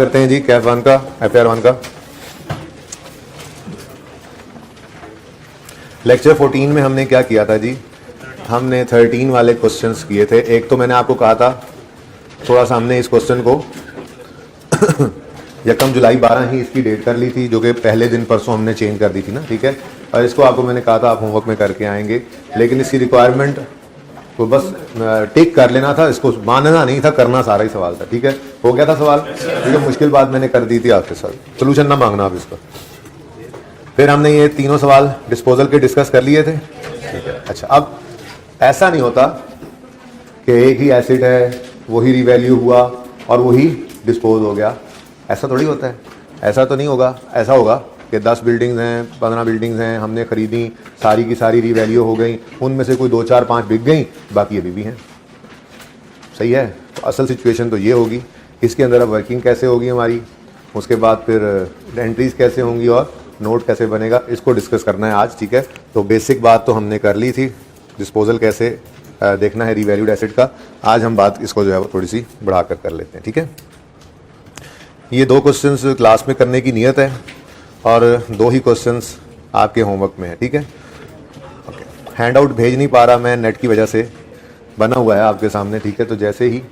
करते हैं जी कैफ 1 का, FR 1 का। लेक्चर 14 में हमने क्या किया था जी, हमने 13 वाले क्वेश्चंस किए थे। एक तो मैंने आपको कहा था थोड़ा सा हमने इस क्वेश्चन को यकम जुलाई 12 ही इसकी डेट कर ली थी, जो कि पहले दिन परसों हमने चेंज कर दी थी ना, ठीक है। और इसको आपको मैंने कहा था आप होमवर्क में करके आएंगे, लेकिन इसकी रिक्वायरमेंट तो बस टिक कर लेना था, इसको मानना नहीं था, करना सारा ही सवाल था, ठीक है। हो गया था सवाल, ठीक है। मुश्किल बात मैंने कर दी थी आपके साथ, सोल्यूशन ना मांगना आप इसका। फिर हमने ये तीनों सवाल डिस्पोजल के डिस्कस कर लिए थे, ठीक है। अच्छा, अब ऐसा नहीं होता कि एक ही एसिड है, वही रिवैल्यू हुआ और वही डिस्पोज हो गया, ऐसा थोड़ी होता है। ऐसा तो नहीं होगा। ऐसा होगा कि 10 बिल्डिंग्स हैं, 15 बिल्डिंग्स हैं, हमने खरीदी, सारी की सारी रिवैल्यू हो गई, उनमें से कोई 2, 4, 5 बिक गई, बाकी अभी भी हैं, सही है। तो असल सिचुएशन तो ये होगी। इसके अंदर अब वर्किंग कैसे होगी हमारी, उसके बाद फिर एंट्रीज कैसे होंगी और नोट कैसे बनेगा, इसको डिस्कस करना है आज, ठीक है। तो बेसिक बात तो हमने कर ली थी, डिस्पोजल कैसे देखना है रिवैल्यूड एसिड का। आज हम बात इसको जो है थोड़ी सी बढ़ा कर लेते हैं, ठीक है। ये 2 क्वेश्चंस क्लास में करने की नियत है और 2 ही क्वेश्चंस आपके होमवर्क में है, ठीक है। ओके, हैंड आउट भेज नहीं पा रहा मैं, नेट की वजह से बना हुआ है आपके सामने, ठीक है। तो जैसे ही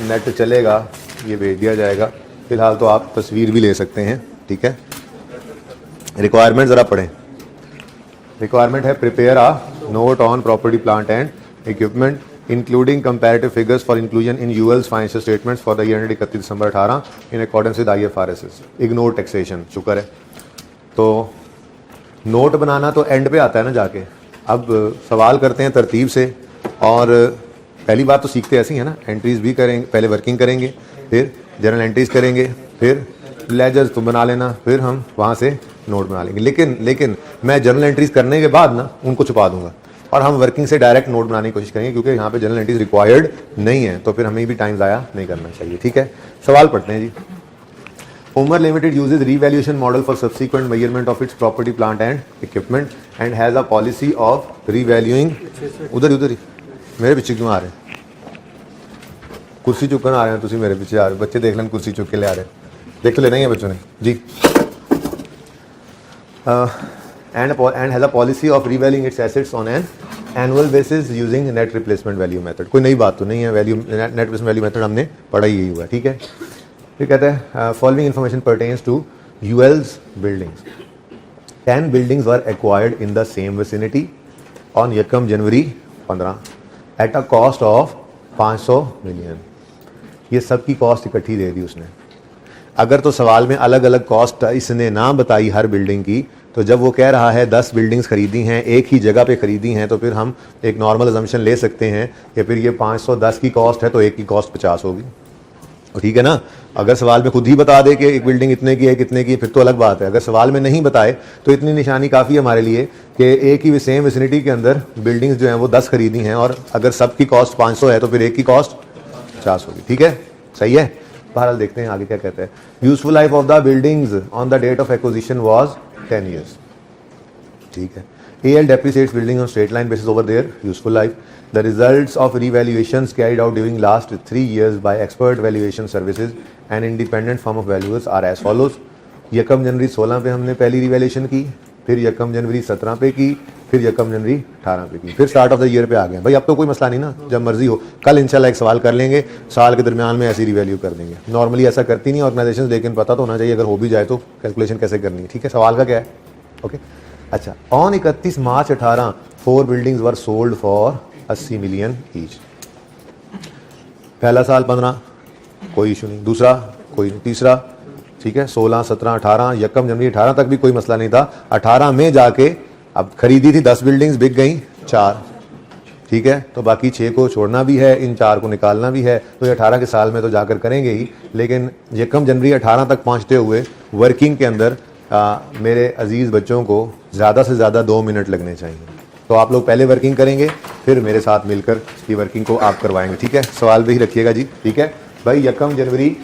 नेट चलेगा ये भेज दिया जाएगा। फिलहाल तो आप तस्वीर भी ले सकते हैं, ठीक है। रिक्वायरमेंट ज़रा पढ़ें। रिक्वायरमेंट है prepare a note on property plant and equipment including comparative figures for inclusion in UL's financial statements for the year ended 31 December 18 in accordance with IFRS। Ignore taxation, शुक्र है। तो नोट बनाना तो and पे आता है ना जाके। अब सवाल करते हैं तरतीब से, और पहली बात तो सीखते ऐसी है ना, एंट्रीज भी करेंगे, पहले वर्किंग करेंगे, फिर जर्नल एंट्रीज करेंगे, फिर लेजर्स तो बना लेना, फिर हम वहाँ से नोट बना लेंगे। लेकिन मैं जर्नल एंट्रीज करने के बाद ना उनको छुपा दूंगा और हम वर्किंग से डायरेक्ट नोट बनाने की कोशिश करेंगे, क्योंकि यहाँ पे जनरल एंट्रीज रिक्वायर्ड नहीं है, तो फिर हमें भी टाइम ज़ाया नहीं करना चाहिए, ठीक है। सवाल पढ़ते हैं जी। Umar limited uses revaluation model for subsequent measurement of its property plant and equipment and has a policy of revaluing. उधर ही मेरे पीछे क्यों आ रहे हैं, कुर्सी चुक कर आ रहे हैं, तुम मेरे पीछे आ रहे हो, बच्चे देख लें कुर्सी चुक के ले आ रहे हैं, देख तो लेना ही है बच्चों ने जी। and has a policy of revaluing its assets on an annual basis using net replacement value method। कोई नई बात तो नहीं है, value net replacement value method हमने पढ़ा ही हुआ है, ठीक है। फिर कहता है following information pertains to UL's buildings. 10 buildings were acquired in the same vicinity on यकम जनवरी 15 at a cost of 500 million। ये सब की कॉस्ट इकट्ठी दे दी उसने। अगर तो सवाल में अलग अलग कॉस्ट इसने ना बताई हर बिल्डिंग की, तो जब वो कह रहा है 10 बिल्डिंग्स खरीदी हैं, एक ही जगह पे खरीदी हैं, तो फिर हम एक नॉर्मल अजम्पशन ले सकते हैं कि फिर ये 510 की कॉस्ट है तो एक की कॉस्ट 50 होगी, ठीक है ना। अगर सवाल में खुद ही बता दे कि एक बिल्डिंग इतने की है कितने की, फिर तो अलग बात है। अगर सवाल में नहीं बताए तो इतनी निशानी काफ़ी है हमारे लिए कि एक ही सेम विसिनिटी के अंदर बिल्डिंग्स जो हैं वो 10 खरीदी हैं, और अगर सब की कॉस्ट 500 है तो फिर एक की कॉस्ट 50 होगी, ठीक है, सही है। बहरहाल देखते हैं आगे क्या कहते हैं। Useful life of the buildings on the date of acquisition was 10 years, ठीक है। AL depreciates building on straight line basis over their useful life. The results of revaluations carried out during last 3 years by expert valuation services and independent firm of valuers are as follows। यकम जनवरी 16 पे हमने पहली revaluation की, फिर यकम जनवरी 17 पे की, फिर यकम जनवरी 18 पे की, फिर स्टार्ट ऑफ द ईयर पे आ गए। भाई अब तो कोई मसला नहीं ना, जब मर्जी हो, कल इंशाल्लाह एक सवाल कर लेंगे, साल के दरमियान में ऐसी रिवैल्यू कर देंगे। नॉर्मली ऐसा करती नहीं ऑर्गेनाइजेशन, लेकिन पता तो होना चाहिए, अगर हो भी जाए तो कैलकुलेशन कैसे करनी है, ठीक है। सवाल का क्या है, ओके। अच्छा, on 31 March 18 4 buildings were sold for 80 million each. पहला साल 15 कोई इशू नहीं, दूसरा कोई नहीं, तीसरा ठीक है, 16, 17, 18, यकम जनवरी 18 तक भी कोई मसला नहीं था। 18 में जाके अब खरीदी थी 10 बिल्डिंग्स, बिक गई 4, ठीक है। तो बाकी 6 को छोड़ना भी है, इन 4 को निकालना भी है, तो ये 18 के साल में तो जाकर करेंगे ही। लेकिन यकम जनवरी 18 तक पहुंचते हुए वर्किंग के अंदर मेरे अजीज़ बच्चों को ज़्यादा से ज़्यादा 2 मिनट लगने चाहिए। तो आप लोग पहले वर्किंग करेंगे, फिर मेरे साथ मिलकर ये वर्किंग को आप करवाएंगे, ठीक है। सवाल भी रखिएगा जी, ठीक है भाई। यकम जनवरी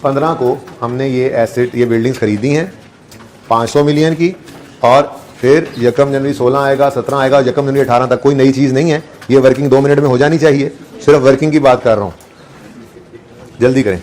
15 को हमने ये एसेट, ये बिल्डिंग्स खरीदी हैं 500 मिलियन की, और फिर यकम जनवरी 16 आएगा, 17 आएगा, यकम जनवरी 18 तक कोई नई चीज़ नहीं है। ये वर्किंग 2 मिनट में हो जानी चाहिए, सिर्फ वर्किंग की बात कर रहा हूँ। जल्दी करें।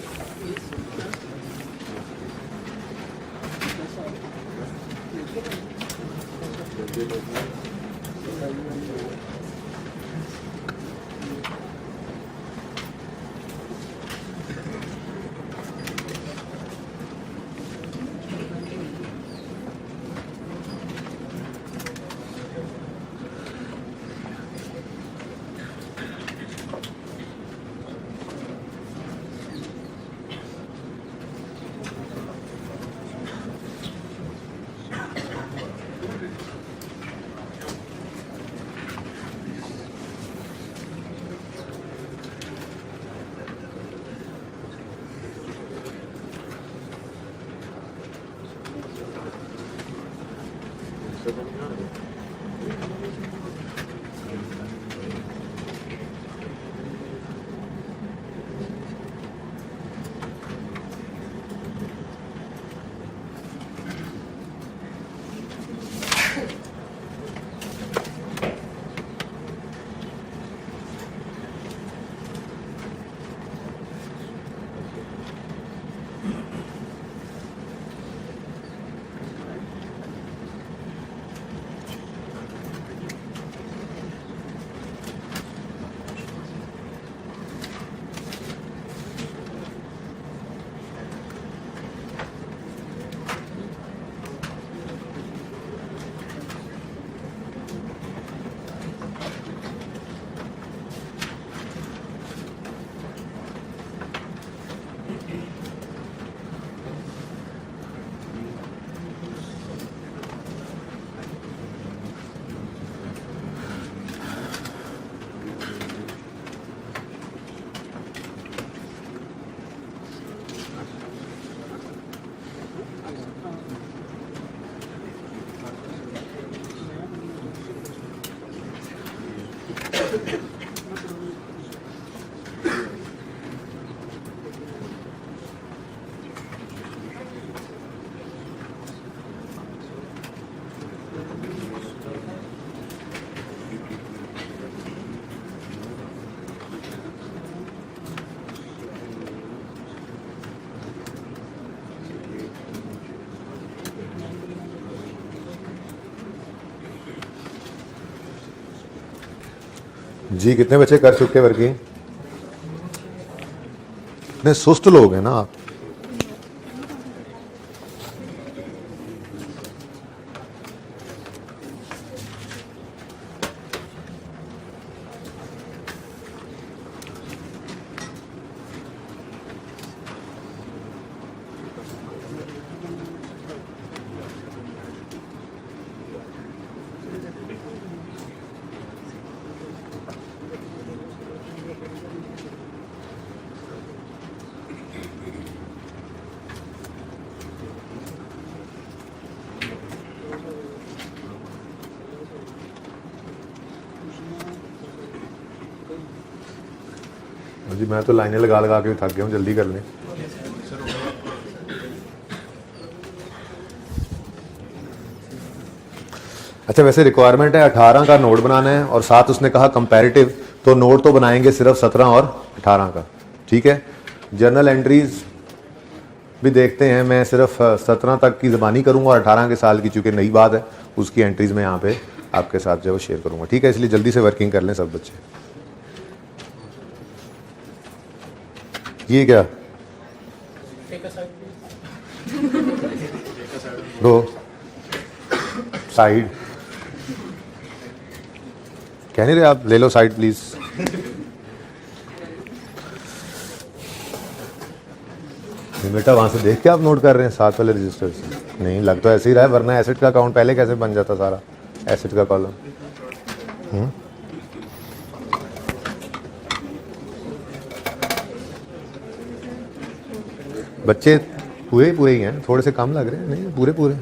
जी कितने बच्चे कर चुके वर्किंग? इतने सुस्त लोग हैं ना आप। जी मैं तो लाइनें लगा लगा के थक गया हूँ, जल्दी कर लें। अच्छा वैसे रिक्वायरमेंट है 18 का नोट बनाना है और साथ उसने कहा कंपैरेटिव, तो नोट तो बनाएंगे सिर्फ 17 और 18 का, ठीक है। जर्नल एंट्रीज भी देखते हैं, मैं सिर्फ 17 तक की ज़बानी करूँगा और 18 के साल की चूँकि नई बात है उसकी एंट्रीज़ मैं यहाँ पे आपके साथ जो है शेयर करूँगा, ठीक है। इसलिए जल्दी से वर्किंग कर लें सब बच्चे। ये क्या दो साइड कह नहीं रहे आप? ले लो साइड प्लीज। बेटा वहां से देख के आप नोट कर रहे हैं साथ वाले रजिस्टर से? नहीं लग तो ऐसे ही रहा है, वरना एसेट का अकाउंट पहले कैसे बन जाता सारा एसेट का कॉलम। बच्चे पूरे ही हैं, थोड़े से कम लग रहे हैं? नहीं पूरे पूरे।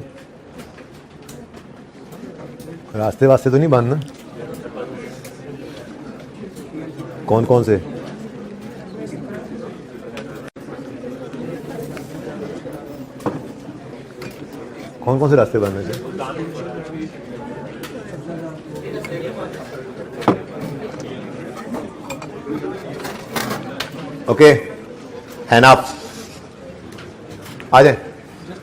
रास्ते वास्ते तो नहीं बंद ना? कौन कौन से? कौन कौन से रास्ते बंद हैं? ओके हैंड अप आ जाए।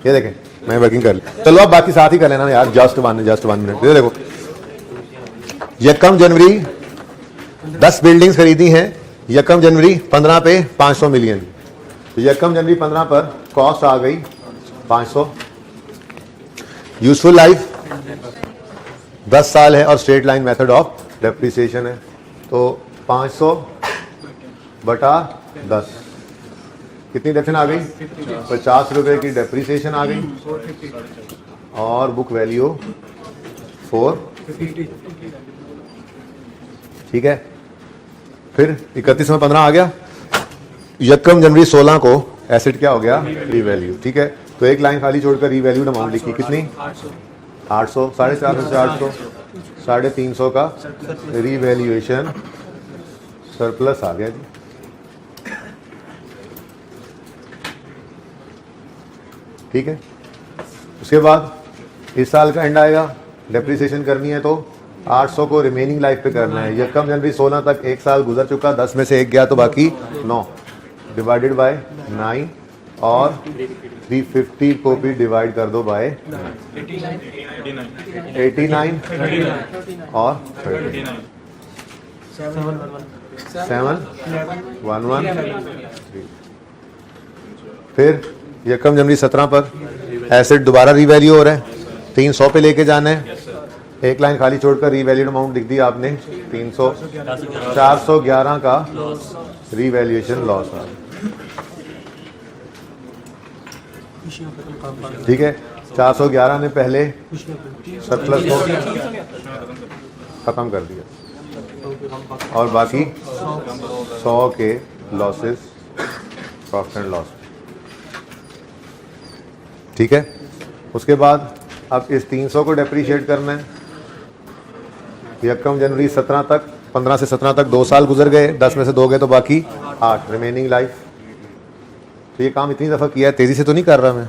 ये देखें मैं वर्किंग कर ली, चलो अब बाकी साथ ही कर लेना यार, जस्ट वन मिनट। ये देखो यकम जनवरी 10 बिल्डिंग्स खरीदी हैं, यकम जनवरी 15 पे 500 मिलियन। तो यकम जनवरी 15 पर कॉस्ट आ गई 500। यूजफुल लाइफ 10 साल है और straight line method of depreciation है। तो 500 बटा 10 कितनी डेप्रिसिएशन आ गई? 50 रुपए की डेप्रिसिएशन आ गई और बुक वैल्यू 450। ठीक है, फिर 31 में 15 आ गया। यकम जनवरी 16 को एसेट क्या हो गया? रीवैल्यू। ठीक है, तो एक लाइन खाली छोड़कर रीवैल्यूड अमाउंट लिखी, कितनी? 800, 450 से 800, 350 का रीवैल्यूएशन सरप्लस आ गया जी। ठीक है, उसके बाद इस साल का एंड आएगा, डेप्रिसिएशन करनी है तो 800 को रिमेनिंग लाइफ पे करना है। यकम जनवरी 16 तक एक साल गुजर चुका, 10 में से एक गया तो बाकी 9 डिवाइडेड बाय 9 और 350 को भी डिवाइड कर दो बाय 89 और 711। फिर यकम जनवरी 17 पर एसेट दोबारा रीवैल्यू हो रहा है, 300 पे लेके जाना है। एक लाइन खाली छोड़कर रीवैल्यूड अमाउंट लिख दी आपने 300, 411 का रीवैल्यूएशन लॉस आ। ठीक है, 411 ने पहले सरप्लस को खत्म कर दिया और बाकी 100 के लॉसेस प्रॉफिट एंड लॉस। ठीक है, उसके बाद अब इस 300 को डेप्रीशिएट करना है। यकम जनवरी 17 तक, 15 से 17 तक 2 साल गुजर गए, 10 में से 2 गए तो बाकी 8 रिमेनिंग लाइफ। तो ये काम इतनी दफ़ा किया है, तेज़ी से तो नहीं कर रहा मैं,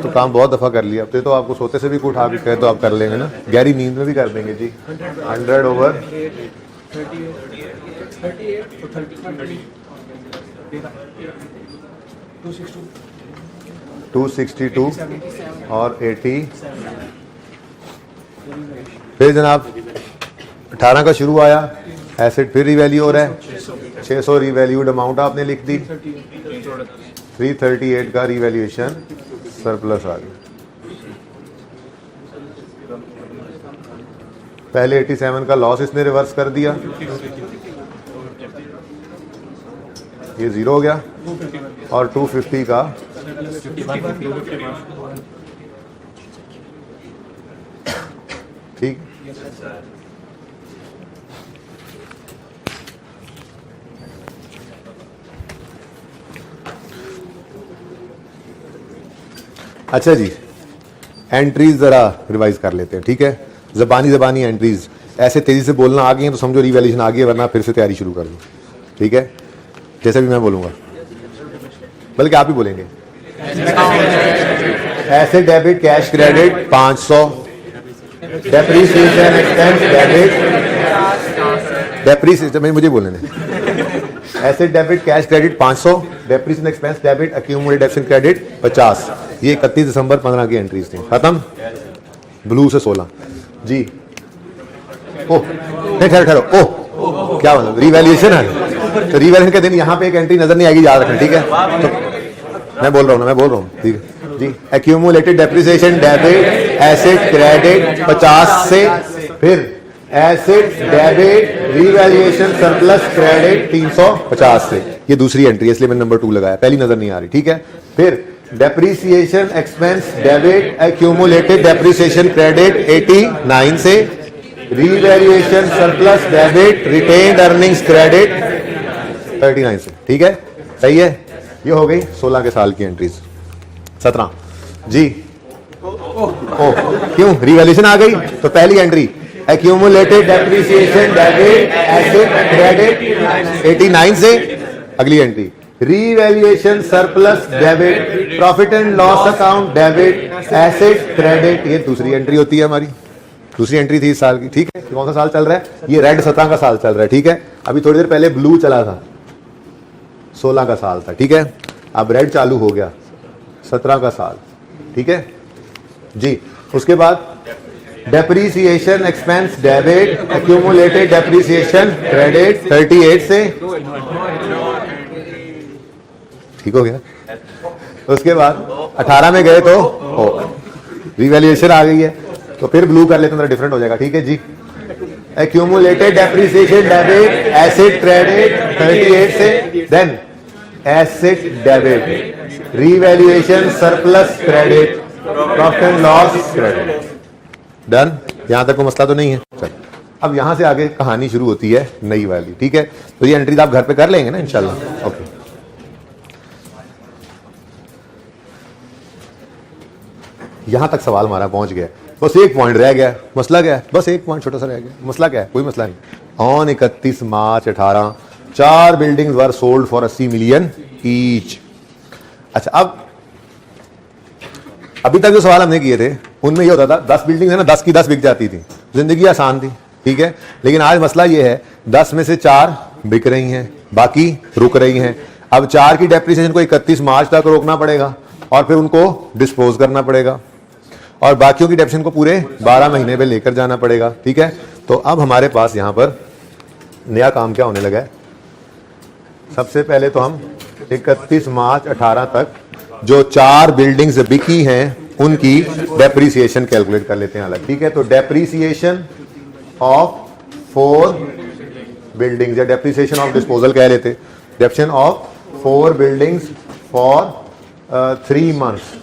तो काम बहुत दफ़ा कर लिया। अब तो आपको सोते से भी कुछ उठा के कहे तो आप कर लेंगे ना, गहरी नींद में भी कर देंगे जी। 100 ओवर 262 और 80। फिर जनाब 18 का शुरू आया, एसेट फिर रिवैल्यू हो रहा है, 600 रिवैल्यूड अमाउंट आपने लिख दी, 338 का रिवैल्यूएशन सरप्लस आ गया। पहले 87 का लॉस इसने रिवर्स कर दिया, ये 0 हो गया और 250 का ठीक। अच्छा जी, एंट्रीज जरा रिवाइज कर लेते हैं। ठीक है, जबानी एंट्रीज ऐसे तेजी से बोलना आ गई हैं तो समझो रिवैल्यूएशन आ गई है, वरना फिर से तैयारी शुरू कर दो। ठीक है, जैसे भी मैं बोलूंगा, बल्कि आप ही बोलेंगे। ऐसे debit cash credit 500, depreciation expense debit मुझे बोलने दें। Asset debit cash credit 500, depreciation expense debit, accumulated credit 50। ये 31 दिसंबर 15 की एंट्रीज थी, खत्म। ब्लू से 16 जी। ओह नहीं, ठहरो, ओह क्या मतलब रिवैल्यूएशन है, तो रिवैल्यूएशन के दिन यहाँ पे एक एंट्री नजर नहीं आएगी, याद रखें। ठीक है, तो मैं बोल रहा हूँ ठीक है जी। Accumulated depreciation debit asset credit 50 से, फिर asset debit revaluation surplus credit 350 से। ये दूसरी एंट्री है इसलिए मैंने नंबर 2 लगाया, पहली नजर नहीं आ रही। ठीक है, फिर depreciation expense debit accumulated depreciation credit 89 से, revaluation surplus debit retained earnings credit 39 से। ठीक है, सही है। ये हो गई 16 के साल की एंट्रीज। 17 जी। क्यों रिवैल्यूएशन आ गई? तो पहली entry accumulated depreciation debit asset credit 89 से, अगली entry revaluation surplus debit profit and loss account debit asset credit. ये दूसरी एंट्री होती है हमारी, दूसरी एंट्री थी इस साल की। ठीक है, कौन सा साल चल रहा है? ये रेड 17 का साल चल रहा है। ठीक है, अभी थोड़ी देर पहले ब्लू चला था, 16 का साल था। ठीक है, अब रेड चालू हो गया 17 का साल, ठीक है जी। उसके बाद depreciation expense debit, accumulated depreciation credit 38 से, ठीक हो गया। उसके बाद 18 में गए तो रिवैल्यूएशन आ गई है, तो फिर ब्लू कर लेते हैं, डिफरेंट हो जाएगा, ठीक है जी। Accumulated depreciation debit asset credit 38 से, then asset debit revaluation surplus credit profit and loss credit. Done, यहां तक कोई मसला तो नहीं है। चल अब यहां से आगे कहानी शुरू होती है नई वाली, ठीक है। तो ये एंट्रीज आप घर पे कर लेंगे ना इंशाल्लाह। ओके, यहां तक सवाल हमारा पहुंच गया, बस एक पॉइंट रह गया। मसला क्या है? बस एक पॉइंट छोटा सा रह गया। मसला क्या है? कोई मसला नहीं। On 31 March 18 4 buildings were sold for 80 million each. अच्छा, अब अभी तक जो सवाल हमने किए थे उनमें ये होता था 10 बिल्डिंग है ना, 10 की 10 बिक जाती थी, जिंदगी आसान थी, ठीक है। लेकिन आज मसला ये है 10 में से 4 बिक रही हैं, बाकी रुक रही हैं। अब 4 की डेप्रिसिएशन को 31 मार्च तक रोकना पड़ेगा और फिर उनको डिस्पोज करना पड़ेगा, और बाकियों की डेप्रिसिएशन को पूरे 12 महीने पे लेकर जाना पड़ेगा, ठीक है। तो अब हमारे पास यहां पर नया काम क्या होने लगा है? सबसे पहले तो हम 31 मार्च 18 तक जो 4 बिल्डिंग्स बिकी हैं उनकी डेप्रीसिएशन कैलकुलेट कर लेते हैं अलग, ठीक है। तो डेप्रीसिएशन ऑफ 4 बिल्डिंग्स या डेप्रीसिएशन ऑफ डिस्पोजल कह लेते, depreciation of 4 buildings for 3 months.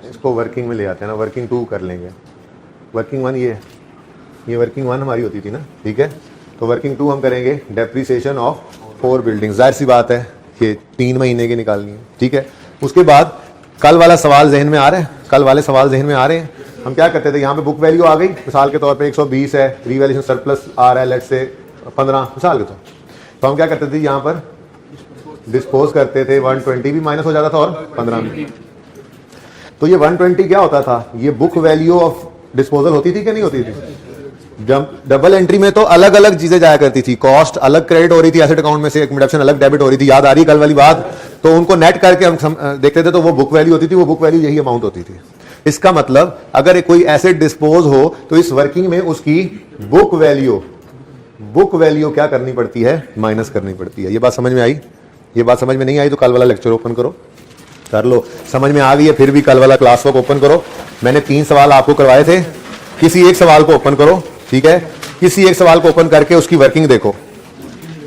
इसको वर्किंग में ले आते हैं ना, वर्किंग 2 कर लेंगे। वर्किंग 1 ये वर्किंग 1 हमारी होती थी ना, ठीक है। तो वर्किंग 2 हम करेंगे डेप्रीसिएशन ऑफ 4 बिल्डिंग्स। जाहिर सी बात है कि 3 महीने की निकालनी है, ठीक है। उसके बाद कल वाला सवाल जहन में आ रहा है, कल वाले सवाल जहन में आ रहे हैं। हम क्या करते थे, यहाँ पे बुक वैल्यू आ गई मिसाल के तौर पे 120 है, रिवैल्यूएशन सरप्लस आ रहा है लेट्स से 15 मिसाल के तौर, तो हम क्या करते थे यहाँ पर डिस्पोज करते थे। 120 भी माइनस हो जाता था और 15 में। तो ये 120 क्या होता था? ये बुक वैल्यू ऑफ डिस्पोजल होती थी कि नहीं होती थी? डबल एंट्री में तो अलग अलग चीजें जाया करती थी, कॉस्ट अलग क्रेडिट हो रही थी एसेट अकाउंट में से, एक्यूमुलेशन अलग डेबिट हो रही थी, याद आ रही कल वाली बात। तो उनको नेट करके हम देखते थे तो वो बुक वैल्यू होती थी, वो बुक वैल्यू यही अमाउंट होती थी। इसका मतलब अगर कोई एसेट डिस्पोज हो तो इस वर्किंग में उसकी बुक वैल्यू क्या करनी पड़ती है? माइनस करनी पड़ती है। ये बात समझ में आई? ये बात समझ में नहीं आई तो कल वाला लेक्चर ओपन करो, कर लो। समझ में आ गई है फिर भी कल वाला क्लास वर्क ओपन करो। मैंने 3 सवाल आपको करवाए थे, किसी एक सवाल को ओपन करो, ठीक है। किसी एक सवाल को ओपन करके उसकी वर्किंग देखो,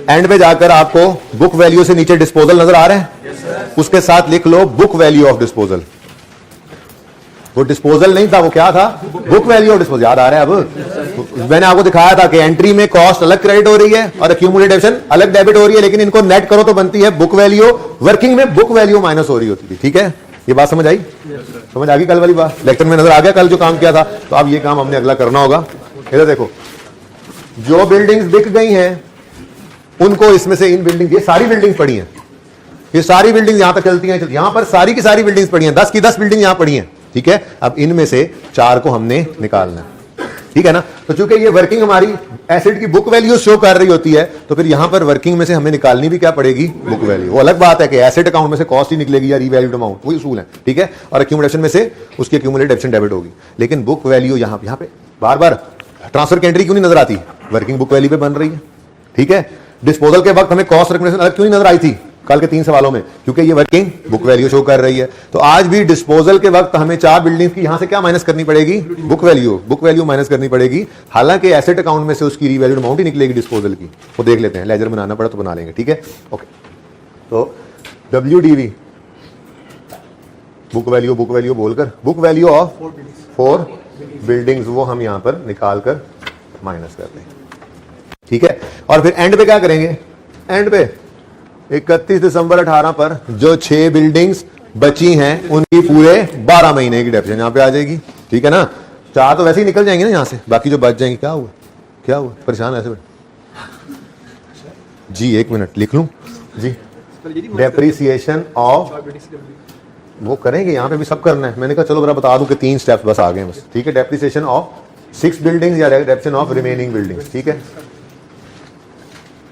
एंड पे जाकर आपको बुक वैल्यू से नीचे डिस्पोजल नजर आ रहे हैं, उसके साथ लिख लो बुक वैल्यू ऑफ डिस्पोजल। वो डिस्पोजल नहीं था, वो क्या था? Book value of disposal. याद आ रहा है? अब मैंने आपको दिखाया था कि एंट्री में कॉस्ट अलग क्रेडिट हो रही है और एक्यूमुलेशन अलग डेबिट हो रही है, लेकिन इनको नेट करो तो बनती है बुक वैल्यू। वर्किंग में बुक वैल्यू माइनस हो रही होती थी, ठीक है। ये बात समझ आई? समझ आ गई कल वाली बात? लेक्चर में नजर आ गया कल जो काम किया था। तो अब ये काम हमने अगला करना होगा। इधर देखो, जो बिल्डिंग्स बिक गई हैं उनको इसमें से इन बिल्डिंग, ये सारी बिल्डिंग्स पड़ी हैं, ये सारी बिल्डिंग्स यहां तक चलती हैं, यहां पर सारी की सारी बिल्डिंग्स पड़ी हैं, 10 की 10 बिल्डिंग यहां पड़ी हैं, ठीक है। अब इनमें से 4 को हमने निकालना है, ठीक है ना। तो चूंकि ये वर्किंग हमारी एसेट की बुक वैल्यू शो कर रही होती है, तो फिर यहां पर वर्किंग में से हमें निकालनी भी क्या पड़ेगी? Book value. वो अलग बात है कि एसेट अकाउंट में से कॉस्ट ही निकलेगी या रीवैल्यूड अमाउंट, वही उसूल है, ठीक है। और एक्यूमुलेशन में से उसकी एक्यूमुलेटेड डेप्रिसिएशन डेबिट होगी। लेकिन बुक वैल्यू यहां पे बार बार ट्रांसफर की एंट्री क्यों नहीं नजर आती? वर्किंग बुक वैल्यू पे बन रही है, ठीक है। डिस्पोजल के वक्त हमें कॉस्ट एक्यूमुलेशन अलग क्यों नहीं नजर आई थी कल के 3 सवालों में? क्योंकि ये वर्किंग बुक वैल्यू शो कर रही है। तो आज भी डिस्पोजल के वक्त हमें 4 बिल्डिंग्स की यहां से क्या माइनस करनी पड़ेगी? बुक वैल्यू माइनस करनी पड़ेगी। हालांकि एसेट अकाउंट में से उसकी रीवैल्यूड अमाउंट ही निकलेगी डिस्पोजल की, वो देख लेते हैं। लेजर बनाना पड़ा तो बना लेंगे, ठीक है। ओके, तो WDV बुक वैल्यू बोलकर बुक वैल्यू ऑफ 4 बिल्डिंग्स वो हम यहां पर निकाल कर माइनस करते हैं, ठीक है। और फिर एंड पे क्या करेंगे? एंड पे 31 दिसंबर 18 पर जो 6 बिल्डिंग्स बची हैं उनकी पूरे 12 महीने की डेप्रिसिएशन यहां पे आ जाएगी, ठीक है ना। 4 तो वैसे ही निकल जाएंगे ना यहां से, बाकी जो बच जाएंगे। क्या हुआ परेशान ऐसे जी? 1 मिनट लिख लूं जी। डेप्रिसिएशन ऑफ वो करेंगे, यहां पे भी सब करना है। मैंने कहा चलो जरा बता दूं कि 3 स्टेप्स बस आ गए बस, ठीक है। डेप्रिसिएशन ऑफ 6 बिल्डिंग्स या डेप्रिसिएशन ऑफ रिमेनिंग बिल्डिंग्स, ठीक है।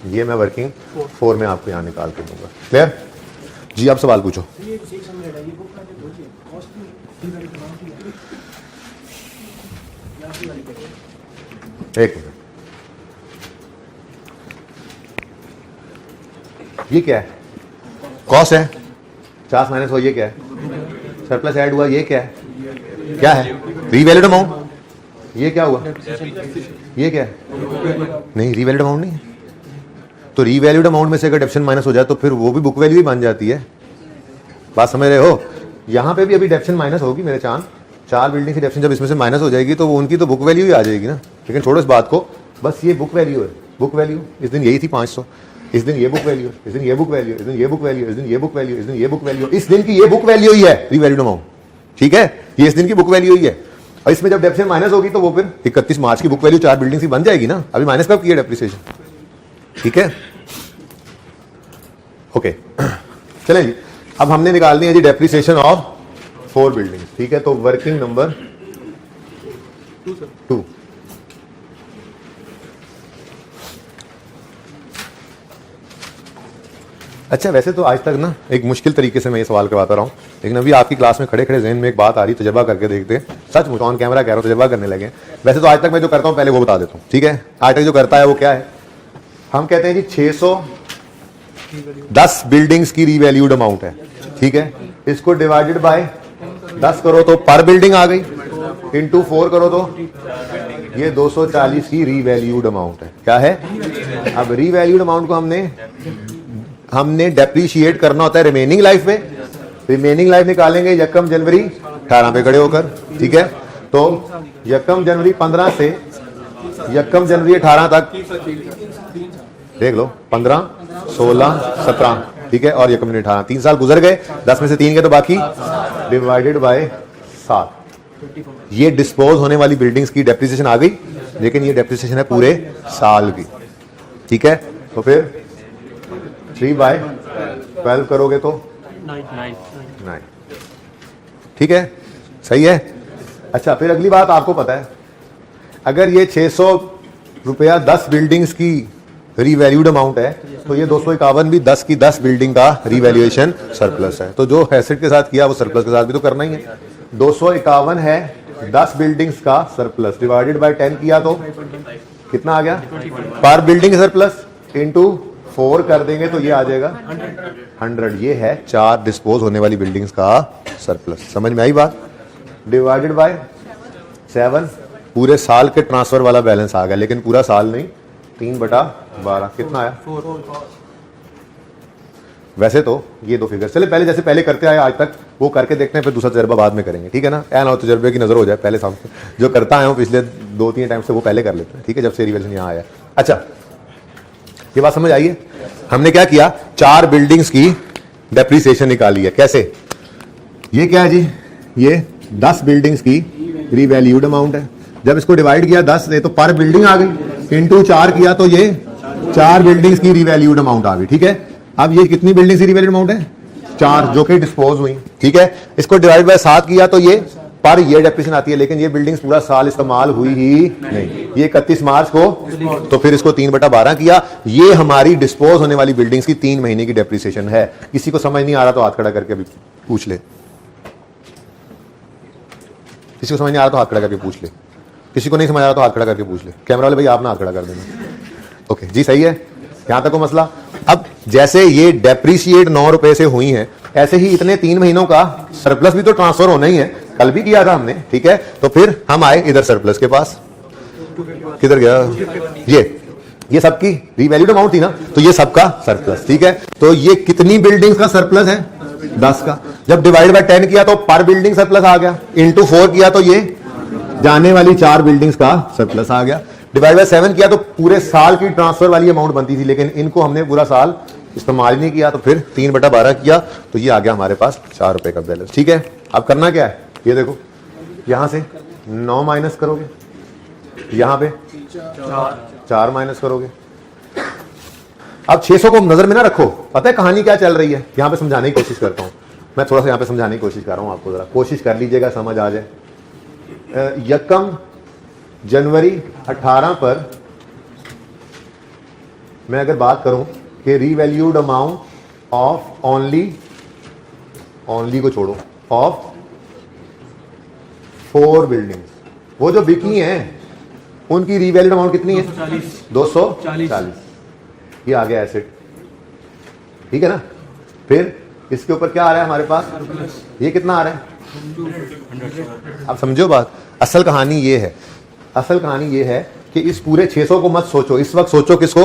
ये मैं वर्किंग 4 में आपको यहाँ निकाल के दूंगा। क्लियर जी? आप सवाल पूछो। एक मिनट, ये क्या है? कॉस्ट है, 50 माइनस हो, ये क्या है? सरप्लस ऐड हुआ, ये क्या है? क्या है? Revalued amount. ये क्या हुआ? ये क्या है? नहीं, रीवैल्यूड अमाउंट नहीं है। तो रीवैल्यूड अमाउंट में से अगर डेप्शन माइनस हो जाए तो फिर वो भी बुक वैल्यू ही बन जाती है। बात समझ रहे हो? यहाँ पे भी अभी डेप्शन माइनस होगी मेरे चांद, 4 बिल्डिंग की डेप्शन जब इसमें से माइनस हो जाएगी तो उनकी तो बुक वैल्यू ही आ जाएगी ना। लेकिन छोड़ो इस बात को, बस ये बुक वैल्यू है। बुक वैल्यू इस दिन यही थी 500, इस दिन ये बुक वैल्यू, इस दिन ये बुक वैल्यू, इस दिन ये बुक वैल्यू, इस दिन ये बुक वैल्यू, इस दिन ये बुक वैल्यू, इस दिन की ये बुक वैल्यू ही है रीवैल्यूड अमाउंट। ठीक है, ये इस दिन की बुक वैल्यू ही है। और इसमें जब डेप्शन माइनस होगी तो वो फिर 31 मार्च की बुक वैल्यू 4 बिल्डिंग की बन जाएगी ना। अभी माइनस कब की है डेप्रिसिएशन? ठीक है, ओके। चलें जी, अब हमने निकालनी है जी डेप्रिसिएशन ऑफ 4 बिल्डिंग। ठीक है, तो वर्किंग नंबर 2। अच्छा, वैसे तो आज तक ना एक मुश्किल तरीके से मैं ये सवाल करवाता रहा हूँ, लेकिन अभी आपकी क्लास में खड़े खड़े जहन में एक बात आ रही, तजर्बा करके देखते हैं। सच मुझे ऑन कैमरा कह रहा हूँ, तजर्बा करने लगे। वैसे तो आज तक मैं जो करता हूँ पहले वो बता देता हूँ। ठीक है, आज तक जो करता है वो क्या है? हम कहते हैं जी 610 बिल्डिंग्स की रीवैल्यूड अमाउंट है। ठीक है, इसको डिवाइडेड बाय 10 करो तो पर बिल्डिंग आ गई, इंटू 4 करो तो ये 240 की रीवैल्यूड अमाउंट है। क्या है? अब रीवैल्यूड अमाउंट को हमने डेप्रीशिएट करना होता है रिमेनिंग लाइफ में। रिमेनिंग लाइफ निकालेंगे यकम जनवरी 18 पे खड़े होकर। ठीक है, तो यकम जनवरी 15 से यकम जनवरी 18 तक देख लो, 15, 16, 17। ठीक है, और यकम जनवरी 18, 3 साल गुजर गए। 10 में से 3 गए तो बाकी डिवाइडेड बाय 7। ये डिस्पोज होने वाली बिल्डिंग्स की डेप्रिसिएशन आ गई, लेकिन ये डेप्रिसिएशन है पूरे साल की। ठीक है, तो फिर 3/12 करोगे तो 9। ठीक है, सही है। अच्छा, फिर अगली बात आपको पता है, अगर ये 600 रुपया 10 बिल्डिंग्स की रीवैल्यूड अमाउंट है तो ये 251 भी 10 की 10 बिल्डिंग का रीवैल्यूएशन सरप्लस है। तो जो एसेट के साथ किया वो सरप्लस के साथ भी तो करना ही है। 251 है 10 बिल्डिंग्स का सरप्लस, डिवाइडेड बाय 10 किया तो कितना आ गया? पर बिल्डिंग सरप्लस इंटू 4 कर देंगे तो ये आ जाएगा 100। ये है 4 डिस्पोज होने वाली बिल्डिंग्स का सरप्लस। समझ में आई बात? डिवाइडेड बाय 7 पूरे साल के ट्रांसफर वाला बैलेंस आ गया, लेकिन पूरा साल नहीं, 3/12 कितना आया? वैसे तो ये 2 फिगर चले पहले जैसे पहले करते आए आज तक वो करके देखते हैं, फिर दूसरा तजर्बा बाद में करेंगे। ठीक है ना, ऐसा ना हो तजर्बे की नजर हो जाए। पहले सामने जो करता है पिछले 2-3 टाइम से वो पहले कर लेते हैं। ठीक है, जब से रिवैल्यूएशन यहाँ आया। अच्छा, ये बात समझ आई है? हमने क्या किया? 4 बिल्डिंग्स की डेप्रिसिएशन निकाली है। कैसे? ये क्या है जी? ये 10 बिल्डिंग्स की रीवैल्यूड अमाउंट है। जब इसको डिवाइड किया 10 से तो पर बिल्डिंग आ गई, इंटू 4 किया तो ये 4 बिल्डिंग्स की रीवैल्यूड अमाउंट आ गई। ठीक है, अब ये कितनी बिल्डिंग्स की रीवैल्यूड अमाउंट है? 4, जो कि डिस्पोज हुई। ठीक है, इसको डिवाइड बाय 7 किया तो ये पर ईयर डेप्रिसिएशन आती है, लेकिन ये बिल्डिंग्स पूरा साल इस्तेमाल हुई ही नहीं। ये 31 मार्च को, तो फिर इसको 3/12 किया। ये हमारी डिस्पोज होने वाली बिल्डिंग्स की 3 महीने की डेप्रिसिएशन है। किसी को समझ नहीं आ रहा तो हाथ खड़ा करके अभी पूछ ले। किसी को समझ नहीं आ रहा तो हाथ खड़ा करके पूछ ले। किसी को नहीं समझ आ रहा तो हाथ खड़ा करके पूछ ले। कैमरा वाले भाई आप ना हाथ खड़ा कर देना। ओके जी, सही है, यहां तक को मसला। अब जैसे ये डेप्रिशिएट 9 रुपए से हुई है, ऐसे ही इतने 3 महीनों का सरप्लस भी तो ट्रांसफर होना ही है। कल भी किया था हमने। ठीक है, तो फिर हम आए इधर सरप्लस के पास। किधर गया? ये सबकी रीवैल्यूड अमाउंट थी ना, तो ये सबका सरप्लस। ठीक है, तो ये कितनी बिल्डिंग्स का सरप्लस है? 10 का। जब डिवाइड बाय 10 किया तो पर बिल्डिंग सरप्लस आ गया, इंटू 4 किया तो ये जाने वाली 4 बिल्डिंग्स का सरप्लस आ गया। डिवाइड बाय 7 किया तो पूरे साल की ट्रांसफर वाली अमाउंट बनती थी, लेकिन इनको हमने पूरा साल इस्तेमाल नहीं किया, तो फिर 3/12 किया तो ये आ गया हमारे पास 4 रुपए का बैलेंस। ठीक है, अब करना क्या है? ये देखो, यहां से 9 माइनस करोगे, यहां पे 4 माइनस करोगे। अब 600 को नजर में ना रखो, पता है कहानी क्या चल रही है? यहां पे समझाने की कोशिश करता हूं मैं, थोड़ा सा यहां पे समझाने की कोशिश कर रहा हूं आपको, जरा कोशिश कर लीजिएगा समझ आ जाए। यकम जनवरी 18 पर मैं अगर बात करूं कि रीवैल्यूड अमाउंट ऑफ ओनली को छोड़ो, ऑफ 4 बिल्डिंग्स, वो जो बिकी हैं उनकी रीवैल्यूड अमाउंट कितनी है? 240। ये आ गया एसेट, ठीक है ना। फिर इसके ऊपर क्या आ रहा है हमारे पास? ये कितना आ रहा है? अब समझो बात, असल कहानी ये है, असल कहानी ये है कि इस पूरे 600 को मत सोचो, इस वक्त सोचो किसको?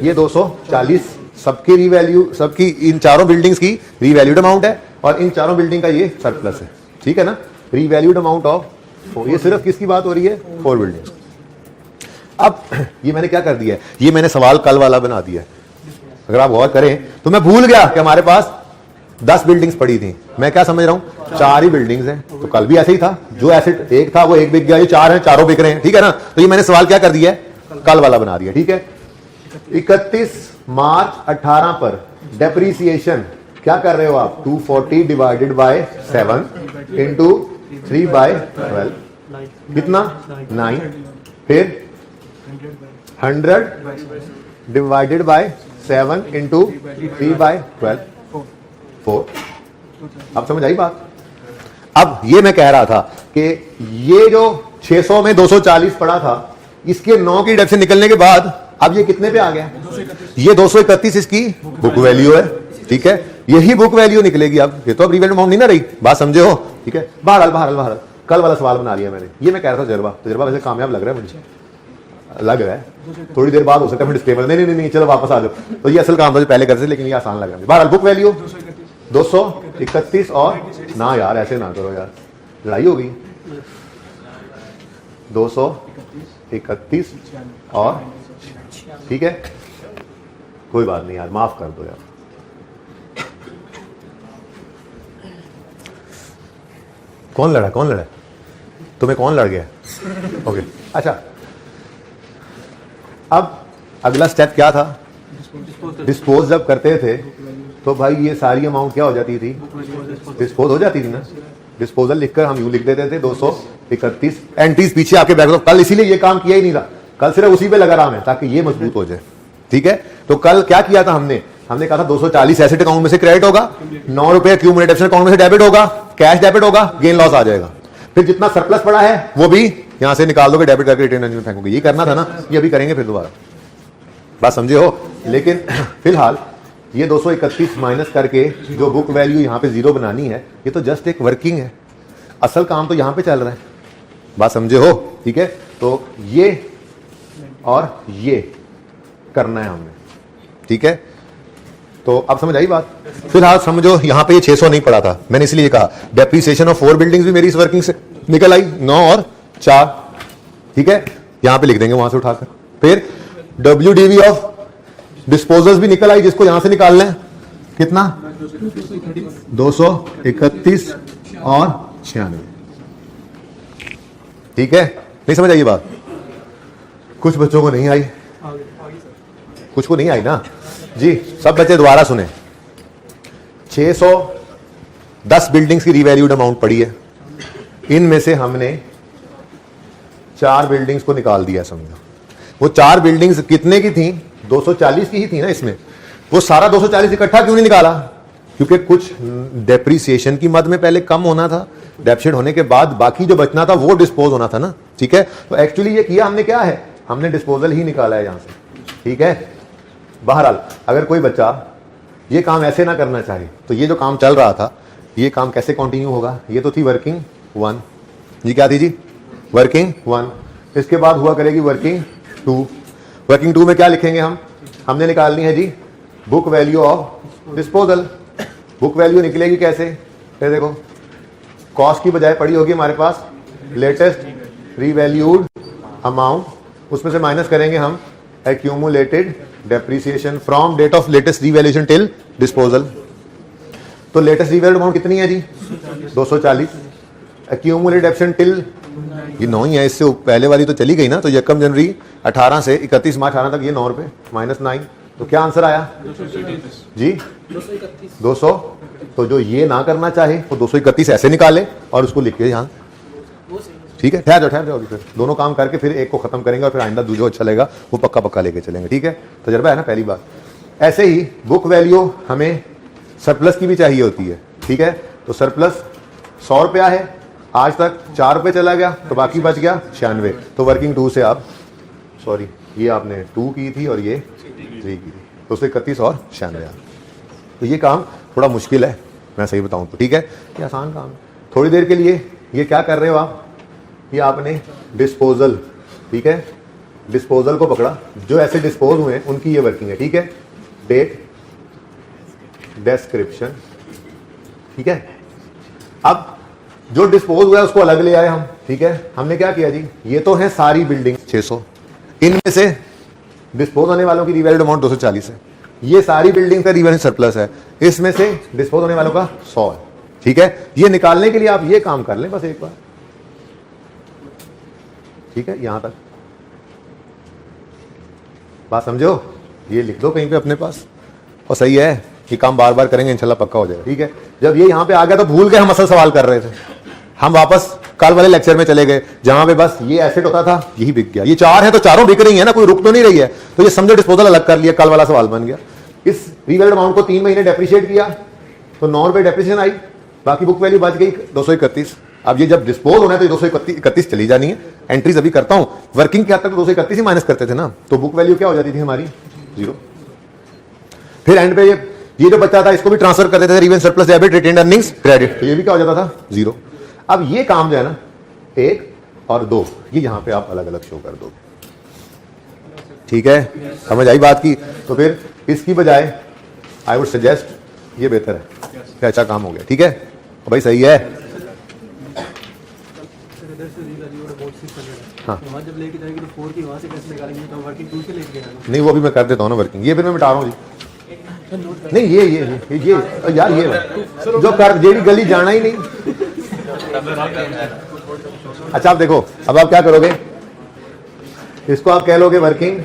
ये 240 सबकी रीवैल्यू, सबकी इन चारों बिल्डिंग्स की रीवैल्यूड अमाउंट है और इन चारों बिल्डिंग का ये सरप्लस है, ठीक है ना। रीवैल्यूड अमाउंट ऑफ 4, ये सिर्फ किसकी बात हो रही है? 4 बिल्डिंग्स। अब ये मैंने क्या कर दिया है, ये मैंने सवाल कल वाला बना दिया है। अगर आप गौर करें तो मैं भूल गया कि हमारे पास 10 बिल्डिंग्स पड़ी थी, मैं क्या समझ रहा हूं 4 ही बिल्डिंग्स हैं। तो कल भी ऐसे ही था, जो एसेट एक था वो एक बिक गया, ये 4 हैं, चारों बिक रहे हैं, ठीक है ना। तो ये मैंने सवाल क्या कर दिया है, कल वाला बना दिया, ठीक है। 31 मार्च 18 पर डेप्रीसिएशन क्या कर रहे हो आप? 240 डिवाइडेड बाय 7 इंटू 3/12 कितना? 9। फिर 100 डिवाइडेड बाय 7 इंटू 3/12 4। अब समझ आई बात? अब ये मैं कह रहा था कि ये जो 600 में 240 पड़ा था, इसके 9 की डेप्थ से निकलने के बाद अब ये कितने पे आ गया? ये 231 इसकी बुक वैल्यू है, ठीक है। यही बुक वैल्यू निकलेगी। अब ये तो अब रीवैल्यूड अमाउंट नहीं ना रही, बात समझे हो, ठीक है। बहरहाल कल वाला सवाल बना लिया मैंने। ये मैं कह रहा था तजर्बा वैसे कामयाब लग रहा है मुझे, लग रहा है। थोड़ी देर बाद हो सकता है मैं डिस्क्लेमर, नहीं चलो वापस आ जाओ। तो ये असल काम था पहले करते, लेकिन ये आसान लग रहा है। बहरहाल बुक वैल्यू 231 और ना यार ऐसे ना करो यार, लड़ाई हो गई। 231 और ठीक है, कोई बात नहीं यार, माफ कर दो यार। कौन लड़ा तुम्हें? कौन लड़ गया? ओके, अच्छा। अब अगला स्टेप क्या था? डिस्पोज जब करते थे तो भाई ये सारी अमाउंट क्या हो जाती थी? डिस्पोज हो जाती थी ना। डिस्पोजल लिखकर हम यूं लिख देते थे 231 एंट्रीज पीछे आके बैठ दो। कल इसीलिए ये काम किया ही नहीं था, कल सिर्फ उसी पे लगा रहा मैं ताकि ये मजबूत हो जाए, ठीक है। तो कल क्या किया था हमने कहा था 240 एसेट अकाउंट में से क्रेडिट होगा, 9 रुपए क्यूमुलेटिव अकाउंट में से डेबिट होगा, कैश डेबिट होगा, गेन लॉस आ जाएगा। फिर जितना सरप्लस पड़ा है वो भी यहां से निकाल दोगे, डेबिट करके रिटेन में फेंकोगे। ये करना था ना, ये अभी करेंगे फिर दोबारा, बात समझे हो। लेकिन फिलहाल ये 231 माइनस करके जो बुक वैल्यू यहां पे 0 बनानी है, ये तो जस्ट एक वर्किंग है, असल काम तो यहां पे चल रहा है, बात समझे हो, ठीक है। तो ये और ये करना है हमने, ठीक है। तो अब समझ आई बात? फिलहाल समझो यहां पे ये 600 नहीं पड़ा था, मैंने इसलिए कहा डेप्रीसिएशन ऑफ 4 बिल्डिंग्स भी मेरी इस वर्किंग से निकल आई, 9 और 4, ठीक है। यहां पे लिख देंगे वहां से उठाकर। फिर WDV ऑफ डिस्पोजल्स भी निकल आई, जिसको यहां से निकालना है, कितना? 231 और 96, ठीक है। नहीं समझ आई बात? कुछ बच्चों को नहीं आई, कुछ को नहीं आई ना जी। सब बच्चे दोबारा सुने। 610 बिल्डिंग्स की रीवैल्यूड अमाउंट पड़ी है, इनमें से हमने 4 बिल्डिंग्स को निकाल दिया। समझो वो 4 बिल्डिंग्स कितने की थी? 240 की ही थी ना। इसमें वो सारा 240 इकट्ठा क्यों नहीं निकाला? क्योंकि कुछ डेप्रीसिएशन की मद में पहले कम होना था, डेप्सिट होने के बाद बाकी जो बचना था वो डिस्पोज होना था ना, ठीक है। तो एक्चुअली ये किया हमने क्या है, हमने डिस्पोजल ही निकाला है यहां से, ठीक है। बहरहाल अगर कोई बच्चा ये काम ऐसे ना करना चाहे तो ये जो काम चल रहा था ये काम कैसे कंटिन्यू होगा? ये तो थी वर्किंग 1, ये क्या थी जी? वर्किंग 1। इसके बाद हुआ करेगी वर्किंग 2। वर्किंग 2 में क्या लिखेंगे हम? हमने निकालनी है जी book value of disposal. Book value निकलेगी कैसे? फिर देखो, कॉस्ट की बजाय पड़ी होगी हमारे पास लेटेस्ट रीवैल्यूड अमाउंट, उसमें से माइनस करेंगे हम accumulated depreciation from date of latest revaluation till disposal. तो लेटेस्ट रीवैल्यूड अमाउंट कितनी है जी? 240। एक्यूमुलेटेड डेप्रिसिएशन टिल ये 9 ही है, इससे पहले वाली तो चली गई ना। तो 1 जनवरी 18 से 31 मार्च 18 तक ये 9 रुपए -9। तो क्या आंसर आया जी? 200। तो जो ये ना करना चाहे वो 231 ऐसे निकाले और उसको लिख के यहाँ, ठीक है, ठहर जाओ अभी, फिर दोनों काम करके फिर एक को खत्म करेंगे और फिर आइंदा जो चलेगा वो पक्का लेके चलेंगे। ठीक है, तजर्बा है ना पहली बार। ऐसे ही बुक वैल्यू हमें सरप्लस की भी चाहिए होती है। ठीक है, तो सरप्लस 100 रुपया है, आज तक 4 रुपये चला गया तो बाकी बच गया 96। तो वर्किंग 2 से आप सॉरी ये आपने 2 की थी और ये 3 की थी, तो 31 और 96। तो ये काम थोड़ा मुश्किल है, मैं सही बताऊं तो। ठीक है, ये आसान काम है। थोड़ी देर के लिए ये क्या कर रहे हो आप, ये आपने डिस्पोजल, ठीक है, डिस्पोजल को पकड़ा, जो ऐसे डिस्पोज हुए हैं उनकी ये वर्किंग है। ठीक है, डेट, डिस्क्रिप्शन, ठीक है। अब जो डिस्पोज हुआ है उसको अलग ले आए हम। ठीक है, हमने क्या किया जी, ये तो है सारी बिल्डिंग 600, इनमें से डिस्पोज होने वालों की रिवैल्यूड अमाउंट 240 है, ये सारी बिल्डिंग का रिवैल्यू सरप्लस है, इसमें से डिस्पोज होने वालों का 100 है। ठीक है, ये निकालने के लिए आप ये काम कर लें बस एक बार। ठीक है, यहां तक बात समझो, ये लिख दो कहीं पे अपने पास, और सही है, ये काम बार बार करेंगे इंशाल्लाह पक्का हो जाएगा। ठीक है, जब ये यहां पे आ गया तो भूल गए हम असल सवाल कर रहे थे, हम वापस कल वाले लेक्चर में चले गए जहां पे बस ये एसेट होता था, यही बिक गया। ये 4 है तो चारों बिक रही है ना, कोई रुक तो नहीं रही है, तो ये समझो डिस्पोजल अलग कर लिया, कल वाला सवाल बन गया। इस रिवैल्यूड अमाउंट को 3 महीने डेप्रिशिएट किया तो 9 रुपए डेप्रिसिएशन आई, बाकी बुक वैल्यू बच गई 231। अब ये जब डिस्पोज होना है तो 231 चली जानी है। एंट्रीज अभी करता हूं, वर्किंग के हद तक 231 ही माइनस करते थे ना, तो बुक वैल्यू क्या हो जाती थी हमारी 0। फिर एंड पे ये जो बचा था इसको भी ट्रांसफर कर देते थे, revenue surplus debit, retained earnings credit, तो ये भी क्या हो जाता था 0। अब ये काम जो है ना 1 और 2 ये यहां पे आप अलग अलग शो कर दो। ठीक है, समझ आई बात की। तो फिर इसकी बजाय आई वुड सजेस्ट ये बेहतर है, क्या अच्छा काम हो गया। ठीक है भाई, सही है। हाँ, जब लेके जाएंगे तो 4 की वहां से कैसे निकालेंगे, तो वर्किंग 2 से लेके जाएंगे। नहीं, वो भी मैं कर देता हूं ना वर्किंग, ये फिर मैं मिटा रहा हूं जी। नहीं ये यार, ये जो कर जेडी गली जाना ही नहीं। अच्छा आप देखो, अब आप क्या करोगे, इसको आप कह लोगे वर्किंग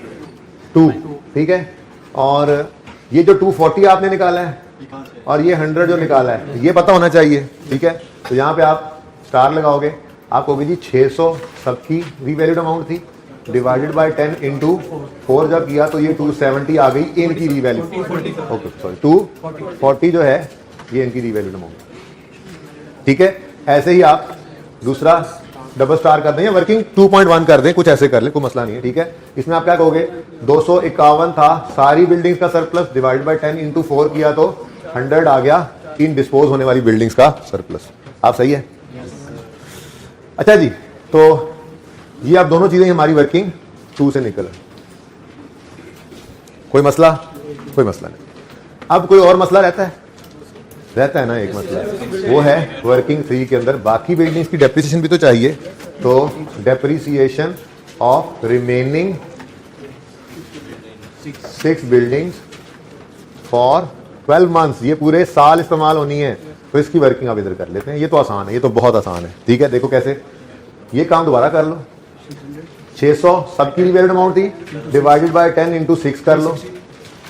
2, ठीक है, और ये जो 240 आपने निकाला है और ये 100 जो निकाला है ये पता होना चाहिए। ठीक है, तो यहाँ पे आप स्टार लगाओगे, आप कहोगे जी 600 सबकी रीवैल्यूड अमाउंट थी, डिवाइडेड बाय 10 इंटू 4 जब किया तो ये 270 आ गई इनकी रीवैल्यू। ओके सॉरी, 240 जो है ये इनकी रीवैल्यूड अमाउंट। ठीक है, ऐसे ही आप दूसरा डबल स्टार कर दें या वर्किंग 2.1 कर दें, कुछ ऐसे कर लें, कोई मसला नहीं है। ठीक है, इसमें आप क्या कहोगे 251 था सारी बिल्डिंग्स का सरप्लस, डिवाइड बाय 10 इंटू 4 किया तो 100 आ गया इन डिस्पोज होने वाली बिल्डिंग्स का सरप्लस। आप सही है। अच्छा जी, तो ये अब दोनों चीजें हमारी वर्किंग 2 से निकल, कोई मसला नहीं। अब कोई और मसला रहता है ना, एक मसला वो है वर्किंग 3 के अंदर बाकी बिल्डिंग्स की डेप्रिसिएशन भी तो चाहिए, तो depreciation of remaining 6 buildings for 12 months, ये पूरे साल इस्तेमाल होनी है, तो इसकी वर्किंग आप इधर कर लेते हैं। ये तो आसान है, ये तो बहुत आसान है। ठीक है, देखो कैसे, ये काम दोबारा कर लो, 600 सबकी रिवैल्यूड अमाउंट थी, डिवाइडेड बाय 10 इंटू 6 कर लो।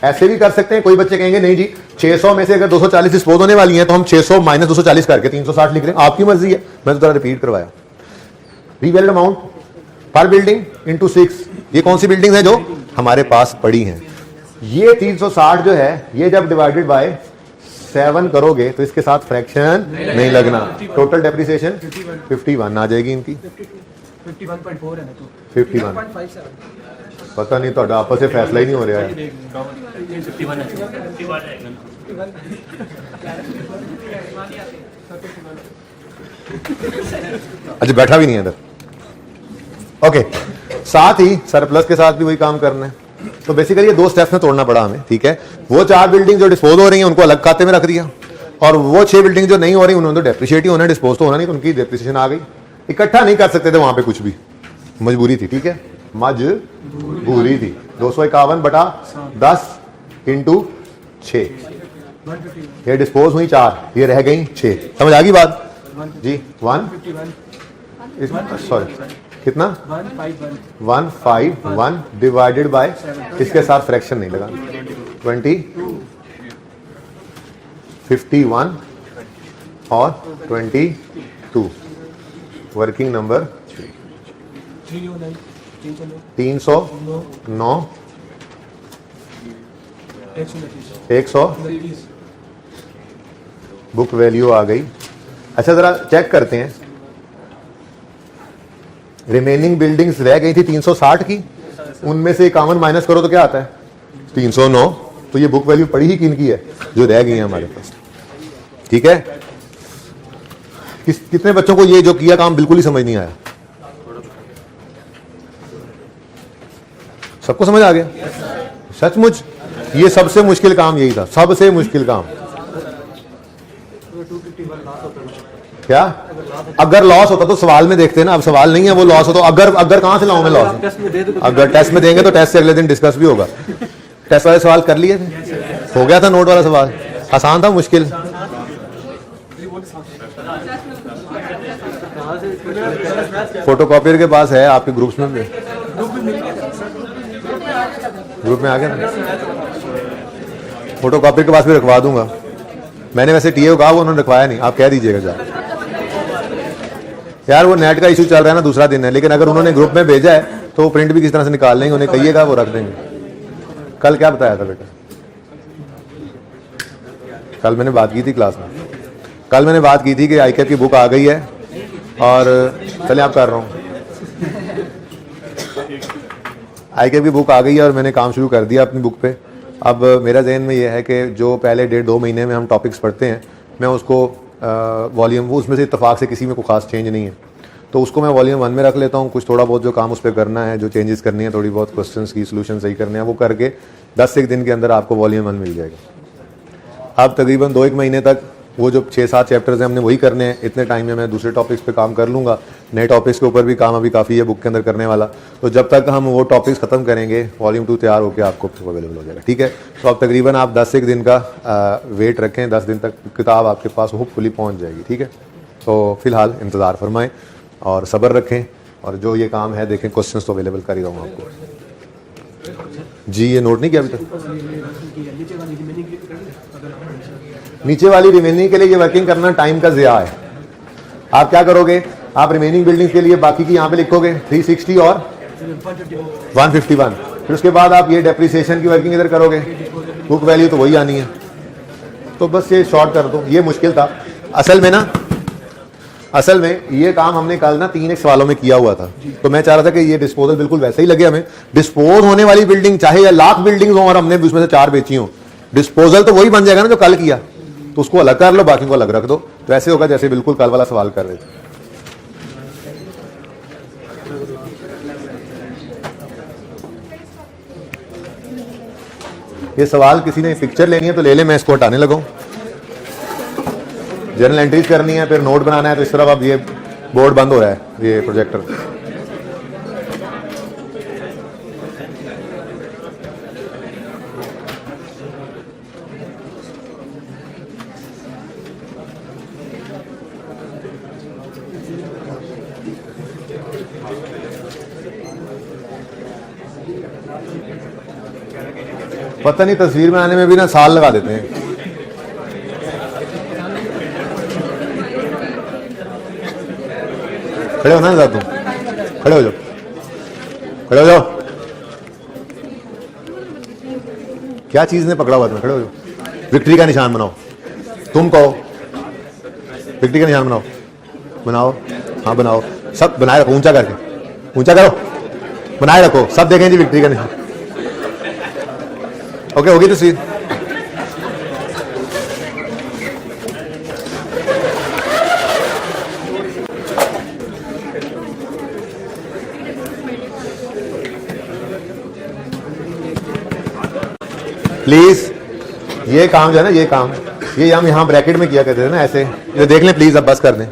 ऐसे भी कर सकते हैं, कोई बच्चे कहेंगे नहीं जी 600 में से अगर 240 डिस्पोज होने वाली हैं तो हम 600 माइनस 240 करके 360 लिख रहे हैं, आपकी मर्जी है, मैं तो जरा रिपीट करवाया। रिवैल्यूड अमाउंट पर बिल्डिंग इंटू 6, ये कौन सी बिल्डिंग है जो हमारे पास पड़ी हैं, ये 360 जो है ये जब डिवाइडेड बाय 7 करोगे तो इसके साथ फ्रैक्शन नहीं लगना, टोटल डेप्रिसिएशन 51 आ जाएगी इनकी, 51.4 है ना, तो 51 पता नहीं, तो आपस से फैसला ही नहीं हो रहा है। अच्छा बैठा भी नहीं है इधर। ओके, साथ ही सरप्लस के साथ भी वही काम करना है, तो बेसिकली ये 2 स्टेप्स में तोड़ना पड़ा हमें। ठीक है, वो 4 बिल्डिंग जो डिस्पोज हो रही हैं उनको अलग खाते में रख दिया, और वो 6 बिल्डिंग जो नहीं हो रही उन्होंने तो डेप्रिशिएट ही होना है, डिस्पोज तो होना नहीं, तो उनकी डेप्रिसिएशन आ गई। इकट्ठा नहीं कर सकते थे वहां पे कुछ भी, मजबूरी थी। ठीक है, मजबूरी थी। 251 बटा 10 इंटू 6, ये डिस्पोज हुई 4, ये रह गई 6। समझ आ गई बात जी। 1 सॉरी कितना 151 डिवाइडेड बाय, इसके साथ फ्रैक्शन नहीं लगा, 20 51 और 22 वर्किंग नंबर 3। 309 309 130 बुक वैल्यू आ गई। अच्छा जरा चेक करते हैं, रिमेनिंग बिल्डिंग्स रह गई थी 360 की, उनमें से 51 माइनस करो तो क्या आता है 309। तो ये बुक वैल्यू पड़ी ही किन की है, जो रह गई है हमारे पास। ठीक है, कितने बच्चों को ये जो किया काम बिल्कुल ही समझ नहीं आया? सबको समझ आ गया? सचमुच ये सबसे मुश्किल काम यही था, सबसे मुश्किल काम। क्या अगर लॉस होता तो सवाल में देखते ना, अब सवाल नहीं है वो लॉस हो तो अगर कहां से लाऊं मैं लॉस? अगर टेस्ट में देंगे तो टेस्ट से अगले दिन डिस्कस भी होगा। टेस्ट वाले सवाल कर लिए थे, हो गया था नोट वाला सवाल, आसान था मुश्किल? फोटोकॉपियर के पास है आपके ग्रुप्स में भी? ग्रुप में आ गया ना? फोटोकॉपियर के पास भी रखवा दूंगा। मैंने वैसे टीए को कहा, वो उन्होंने रखवाया नहीं, आप कह दीजिएगा जा। यार वो नेट का इशू चल रहा है ना, दूसरा दिन है, लेकिन अगर उन्होंने ग्रुप में भेजा है तो वो प्रिंट भी किस तरह से निकाल लेंगे, उन्हें कहिएगा वो रख देंगे। कल क्या बताया था बेटा? कल मैंने बात की थी क्लास में, कल मैंने बात की थी कि आईकैप की बुक आ गई है और चले आप कर रहा हूँ, आईकैप की बुक आ गई है और मैंने काम शुरू कर दिया अपनी बुक पे। अब मेरा जहन में ये है कि जो पहले 1.5-2 महीने में हम टॉपिक्स पढ़ते हैं, मैं उसको वॉल्यूम, वो उसमें से इत्तेफाक से किसी में कोई खास चेंज नहीं है, तो उसको मैं वॉल्यूम 1 में रख लेता हूँ। कुछ थोड़ा बहुत जो काम उस पर करना है, जो चेंजेस करनी है, थोड़ी बहुत क्वेश्चंस की सोल्यूशन सही करने हैं, वो करके 10 एक दिन के अंदर आपको वॉल्यूम 1 मिल जाएगा। अब तकरीबन 2-1 महीने तक वो जो 6-7 चैप्टर्स हैं हमने वही करने हैं। इतने टाइम में मैं दूसरे टॉपिक्स पे काम कर लूँगा, नए टॉपिक्स के ऊपर भी काम अभी काफ़ी है बुक के अंदर करने वाला। तो जब तक हम वो टॉपिक्स ख़त्म करेंगे, वॉल्यूम 2 तैयार होकर आपको अवेलेबल हो जाएगा। ठीक है, तो अब तकरीबन आप 10 एक दिन का वेट रखें, 10 दिन तक किताब आपके पास होपफुली पहुँच जाएगी। ठीक है, तो फिलहाल इंतज़ार फरमाएँ और सब्र रखें, और जो ये काम है देखें, क्वेश्चंस तो अवेलेबल कर ही रहा हूँ आपको। जी ये नोट नहीं किया अभी तक? नीचे वाली रिमेनिंग के लिए ये वर्किंग करना टाइम का ज़िया है। आप क्या करोगे, आप रिमेनिंग बिल्डिंग्स के लिए बाकी की यहाँ पे लिखोगे 360 और 151, फिर उसके बाद आप ये डेप्रिसिएशन की वर्किंग इधर करोगे, बुक वैल्यू तो वही आनी है। तो बस ये शॉर्ट कर दो, ये मुश्किल था असल में ये काम हमने कल ना 3 सवालों में किया हुआ था। तो मैं चाह रहा था कि ये डिस्पोजल बिल्कुल वैसे ही लगे हमें, डिस्पोज होने वाली बिल्डिंग चाहे या लाख बिल्डिंग्स हो और हमने उसमें से 4 बेची हो, डिस्पोजल तो वही बन जाएगा ना जो कल किया। तो उसको अलग कर लो, बाकी को अलग रख दो, तो ऐसे होगा जैसे बिल्कुल कल वाला सवाल कर रहे थे। ये सवाल किसी ने पिक्चर लेनी है तो ले ले, मैं इसको हटाने लगा। जर्नल एंट्रीज करनी है, फिर नोट बनाना है, तो इस तरफ अब ये बोर्ड बंद हो रहा है, ये प्रोजेक्टर। पता नहीं तस्वीर में आने में भी ना साल लगा देते हैं। खड़े हो ना जरा, तुम खड़े हो जाओ, खड़े हो जाओ। क्या चीज ने पकड़ा हुआ तुम्हें? खड़े हो जाओ, विक्ट्री का निशान बनाओ। तुम कहो विक्ट्री का निशान बनाओ, बनाओ, हाँ बनाओ, सब बनाए रखो, ऊंचा करके, ऊंचा करो, बनाए रखो, सब देखें जी विक्ट्री का निशान। ओके, होगी तस्वीर? प्लीज ये काम जो है ना, ये काम ये हम यहाँ ब्रैकेट में किया करते थे ना, ऐसे ये देख लें प्लीज, अब बस कर दें।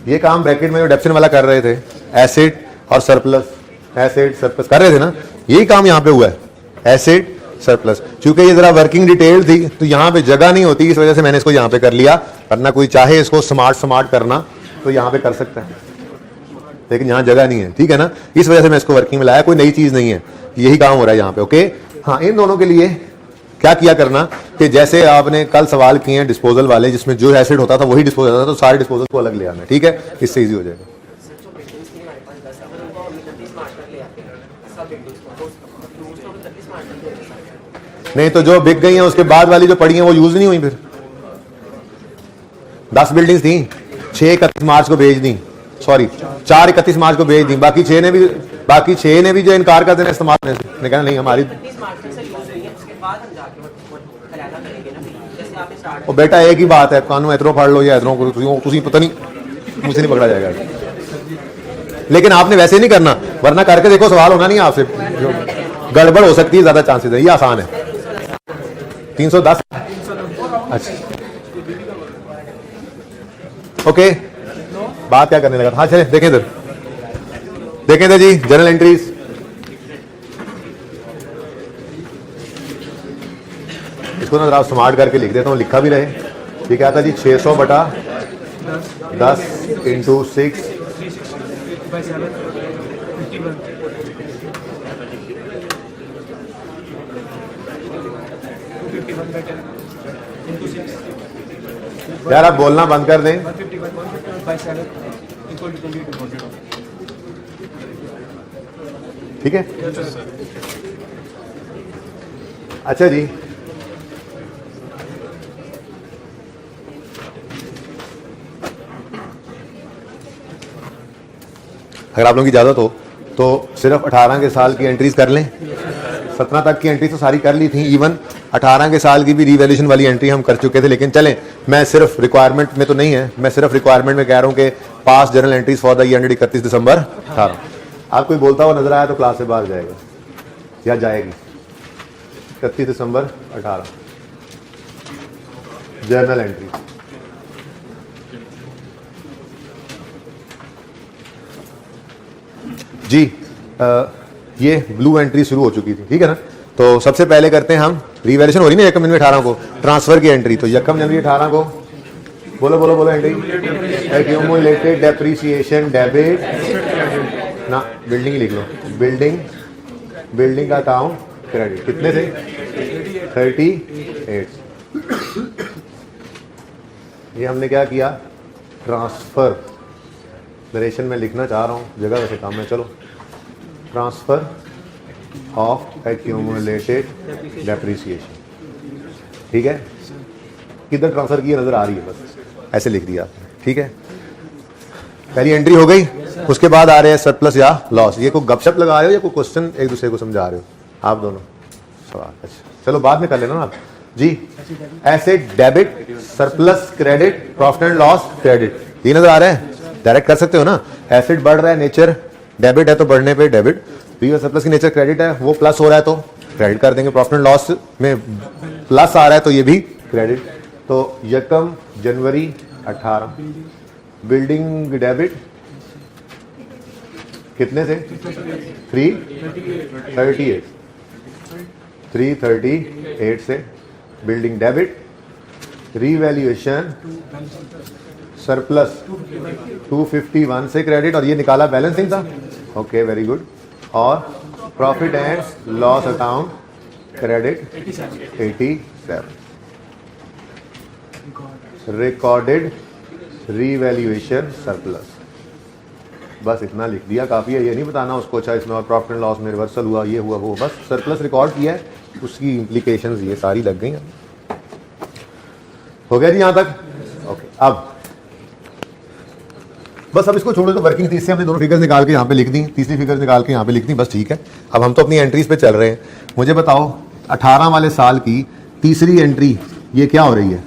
ये काम ब्रैकेट में जो डेप्शन वाला कर रहे थे, एसेट और सरप्लस, एसेट सरप्लस कर रहे थे ना, यही काम यहाँ पे हुआ है, एसेट सरप्लस। क्योंकि ये जरा वर्किंग डिटेल थी तो यहाँ पे जगह नहीं होती, इस वजह से मैंने इसको यहाँ पे कर लिया, वरना कोई चाहे इसको स्मार्ट करना तो यहाँ पे कर सकता है, लेकिन यहाँ जगह नहीं है। ठीक है ना, इस वजह से मैं इसको वर्किंग में लाया, कोई नई चीज नहीं है, यही काम हो रहा है यहाँ पे। ओके, हाँ, इन दोनों के लिए क्या किया करना कि जैसे आपने कल सवाल किए हैं डिस्पोजल वाले, जिसमें जो एसिड होता था वही डिस्पोजल होता था, तो सारे डिस्पोजल को अलग ले आना, ठीक है, इससे इजी हो जाएगा। नहीं तो जो बिक गई हैं उसके बाद वाली जो पड़ी हैं वो यूज नहीं हुई, फिर 10 बिल्डिंग्स थी, 6 31 मार्च को भेज दी, सॉरी 4 31 मार्च को भेज दी, बाकी 6 ने भी जो इनकार कर देना इस्तेमाल करने से, ने कहा नहीं हमारी। ओ बेटा एक ही बात है, कानून इतरों पढ़ लो या इतरों को तुम पता नहीं, मुझसे नहीं पकड़ा जाएगा। लेकिन आपने वैसे नहीं करना, वरना करके देखो सवाल होना नहीं आपसे, जो गड़बड़ हो सकती है, ज्यादा चांसेस है। ये आसान है 310। अच्छा ओके, बात क्या करने लगा था? हाँ चले देखें इधर, देखें इधर जी, जर्नल एंट्रीज। इसको ना जरा स्मार्ट करके लिख देता हूँ, लिखा भी रहे। ये क्या था जी, 600 बटा 10 इंटू 6 यार आप बोलना बंद कर दें। ठीक है, अच्छा जी, अगर आप लोगों की इजाजत हो तो सिर्फ 18 के साल की एंट्रीज कर लें। 17 तक की एंट्री तो सारी कर ली थी, इवन 18 के साल की भी रिवैल्यूएशन वाली एंट्री हम कर चुके थे। लेकिन चलें, मैं सिर्फ रिक्वायरमेंट में तो नहीं है, मैं सिर्फ रिक्वायरमेंट में कह रहा हूं कि पास journal entries for the year 31 दिसंबर 18। आप कोई बोलता हुआ नजर आया तो क्लास से बाहर जाएगा या जाएगी। 31 दिसंबर 18 जर्नल एंट्री। जी ये ब्लू एंट्री शुरू हो चुकी थी, ठीक है ना। तो सबसे पहले करते हैं हम, रिवैल्यूएशन हो रही ना 1 जनवरी 18 को, ट्रांसफर की एंट्री। तो 1 जनवरी 18 को बोलो बोलो बोलो एंट्री, एक्यूमुलेटेड डेप्रिसिएशन डेबिट ना, बिल्डिंग लिख लो, बिल्डिंग का अकाउंट क्रेडिट कितने थे, 38। ये हमने क्या किया, ट्रांसफर। नरेशन में लिखना चाह रहा हूँ, जगह वैसे काम है, चलो, ट्रांसफर ऑफ एक्यूमुलेटेड डेप्रिसिएशन, ठीक है। किधर ट्रांसफर की नजर आ रही है, बस ऐसे लिख दिया, ठीक है। पहली एंट्री हो गई। उसके बाद आ रहे हैं सरप्लस या लॉस। ये कोई गपशप लगा रहे हो या कोई क्वेश्चन एक दूसरे को समझा रहे हो आप दोनों? सवाल, अच्छा चलो बाद में कर लेना आप जी। Asset debit, surplus credit, profit and loss credit, ये नजर आ रहा है, डायरेक्ट कर सकते हो ना। एसेट बढ़ रहा है, नेचर डेबिट है तो बढ़ने पे डेबिट, प्रीवियस सरप्लस की नेचर क्रेडिट है, वो प्लस हो रहा है तो क्रेडिट कर देंगे। प्रॉफिट एंड लॉस में प्लस आ रहा है तो ये भी क्रेडिट। तो 1 जनवरी 18 बिल्डिंग डेबिट कितने से, 338 से बिल्डिंग डेबिट। रीवैल्यूएशन सरप्लस 251 से क्रेडिट, और ये निकाला बैलेंसिंग था, ओके वेरी गुड। और profit and loss account credit 87, recorded revaluation surplus. बस इतना लिख दिया, काफ़ी है। ये नहीं बताना उसको अच्छा इसमें और प्रॉफिट एंड लॉस में रिवर्सल हुआ, ये हुआ वो, बस सरप्लस रिकॉर्ड किया है, उसकी इम्प्लीकेशंस ये सारी लग गई। हो गया जी यहाँ तक, ओके। अब बस अब इसको छोड़ो तो वर्किंग तीसरे हमने दोनों फिगर्स निकाल के यहाँ पे लिख दी, तीसरी फिगर्स निकाल के यहाँ पे लिख दी, बस ठीक है। अब हम तो अपनी एंट्रीज पे चल रहे हैं। मुझे बताओ 18 वाले साल की तीसरी एंट्री ये क्या हो रही है,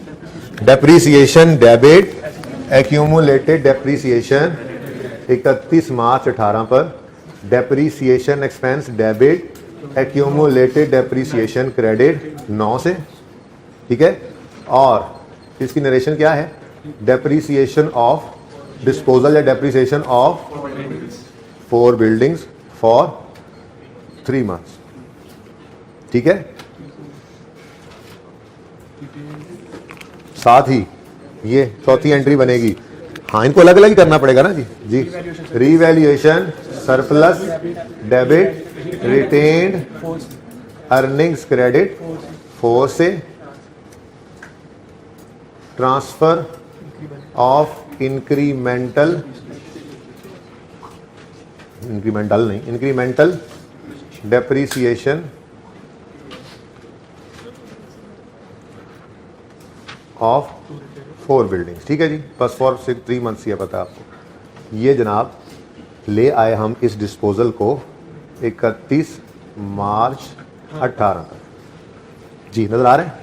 डेप्रीसिएशन डेबिट, एक्यूमुलेटेड डेप्रीसिएशन 31 मार्च 18 पर, depreciation expense debit, accumulated depreciation credit 9 से, ठीक है। और इसकी नरेशन क्या है, डेप्रीसिएशन ऑफ डिस्पोजल या depreciation of 4 buildings for 3 months, ठीक है। साथ ही ये चौथी एंट्री बनेगी, हाँ इनको अलग अलग ही करना पड़ेगा ना जी। Revaluation surplus debit, retained earnings credit 4 से transfer of incremental depreciation of 4 buildings. ठीक है जी, बस फॉर 3 मंथ्स ये पता है आपको। ये जनाब ले आए हम इस डिस्पोजल को 31 मार्च 18 तक। जी नज़र आ रहे हैं?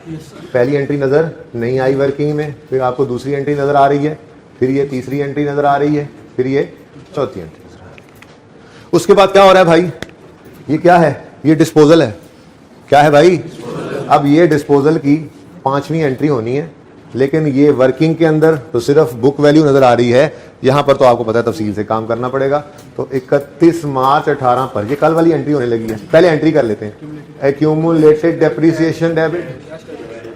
पहली एंट्री नज़र नहीं आई वर्किंग में, फिर आपको दूसरी एंट्री नज़र आ रही है, फिर ये तीसरी एंट्री नज़र आ रही है, फिर ये चौथी एंट्री नज़र आ रही है। उसके बाद क्या हो रहा है भाई? ये क्या है? ये डिस्पोजल है। क्या है भाई? अब ये डिस्पोजल की 5वीं एंट्री होनी है, लेकिन ये वर्किंग के अंदर तो सिर्फ बुक वैल्यू नज़र आ रही है। यहाँ पर तो आपको पता है तफसील से काम करना पड़ेगा। तो 31 मार्च 18 पर ये कल वाली एंट्री होने लगी है। पहले एंट्री कर लेते हैं। Accumulated depreciation debit,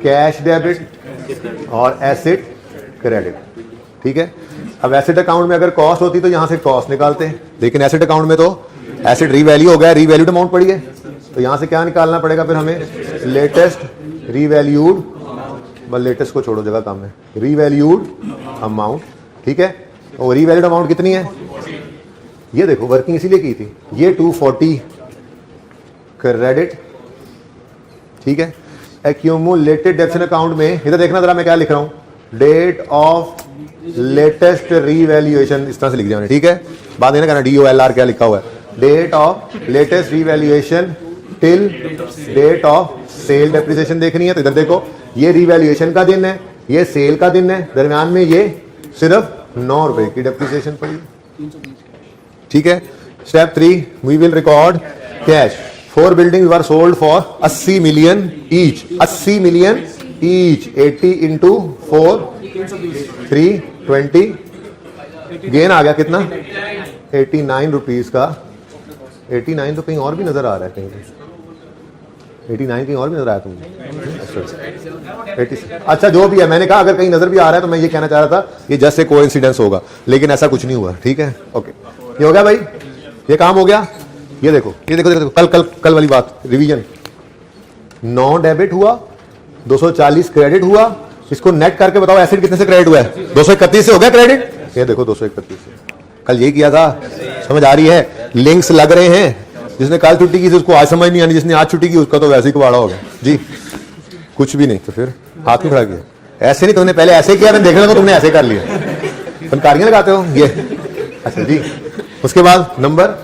cash debit और एसेट क्रेडिट। ठीक है, अब एसेट अकाउंट में अगर कॉस्ट होती तो यहाँ से कॉस्ट निकालते हैं, लेकिन एसेट अकाउंट में तो एसेट रीवैल्यू हो गया, रीवैल्यूड अमाउंट पड़ी है, तो यहाँ से क्या निकालना पड़ेगा फिर हमें? लेटेस्ट रीवैल्यूड, बस लेटेस्ट को छोड़ो, जगह कम है, रीवैल्यूड अमाउंट। ठीक है, और रीवैल्यूड अमाउंट कितनी है? ये देखो वर्किंग इसीलिए की थी, ये 240 क्रेडिट। ठीक है, एक्यूमुलेटेड डेप्शन अकाउंट में इधर देखना जरा मैं क्या लिख रहा हूं, डेट ऑफ लेटेस्ट रीवैल्यूएशन, इस तरह से लिख दिया मैंने। ठीक है, बाद में कहना DOLR क्या लिखा हुआ है, date of latest revaluation till date of sale depreciation देखनी है। तो इधर देखो, ये रीवैल्यूएशन का दिन है, ये सेल का दिन है, दरमियान में ये सिर्फ 9 रुपए की डेप्रिसिएशन पड़ी। ठीक है, step 3 we will record cash. 4 buildings were sold for 80 million each, 80 million each, 80 into 4 320, gain आ गया कितना? 89 रुपीज का। 89 तो कहीं और भी नजर आ रहा है, कहीं 89 कहीं और भी नजर आया तुमको? अच्छा जो भी है, मैंने कहा अगर कहीं नजर भी आ रहा है तो मैं ये कहना चाह रहा था ये जस्ट एक कोइंसिडेंस होगा, लेकिन ऐसा कुछ नहीं हुआ। ठीक है, ओके, ये हो गया भाई, ये काम हो गया। ये देखो, ये देखो, देखो कल वाली बात, रिवीजन। 9 डेबिट हुआ, 240 क्रेडिट हुआ, इसको नेट करके बताओ एसिड कितने से क्रेडिट हुआ है? 231 से हो गया क्रेडिट। ये देखो 231 से, कल ये किया था। समझ आ रही है? लिंक्स लग रहे हैं। जिसने कल छुट्टी की थी उसको आज समझ नहीं आनी, जिसने आज छुट्टी की उसका तो वैसे ही कबाड़ा हो गया जी। कुछ भी नहीं तो फिर हाथ में खड़ा किया। ऐसे नहीं, तुमने पहले ऐसे किया, मैं देखने लगा तुमने ऐसे कर लिया, फनकारियां लगाते हो ये। अच्छा जी, उसके बाद नंबर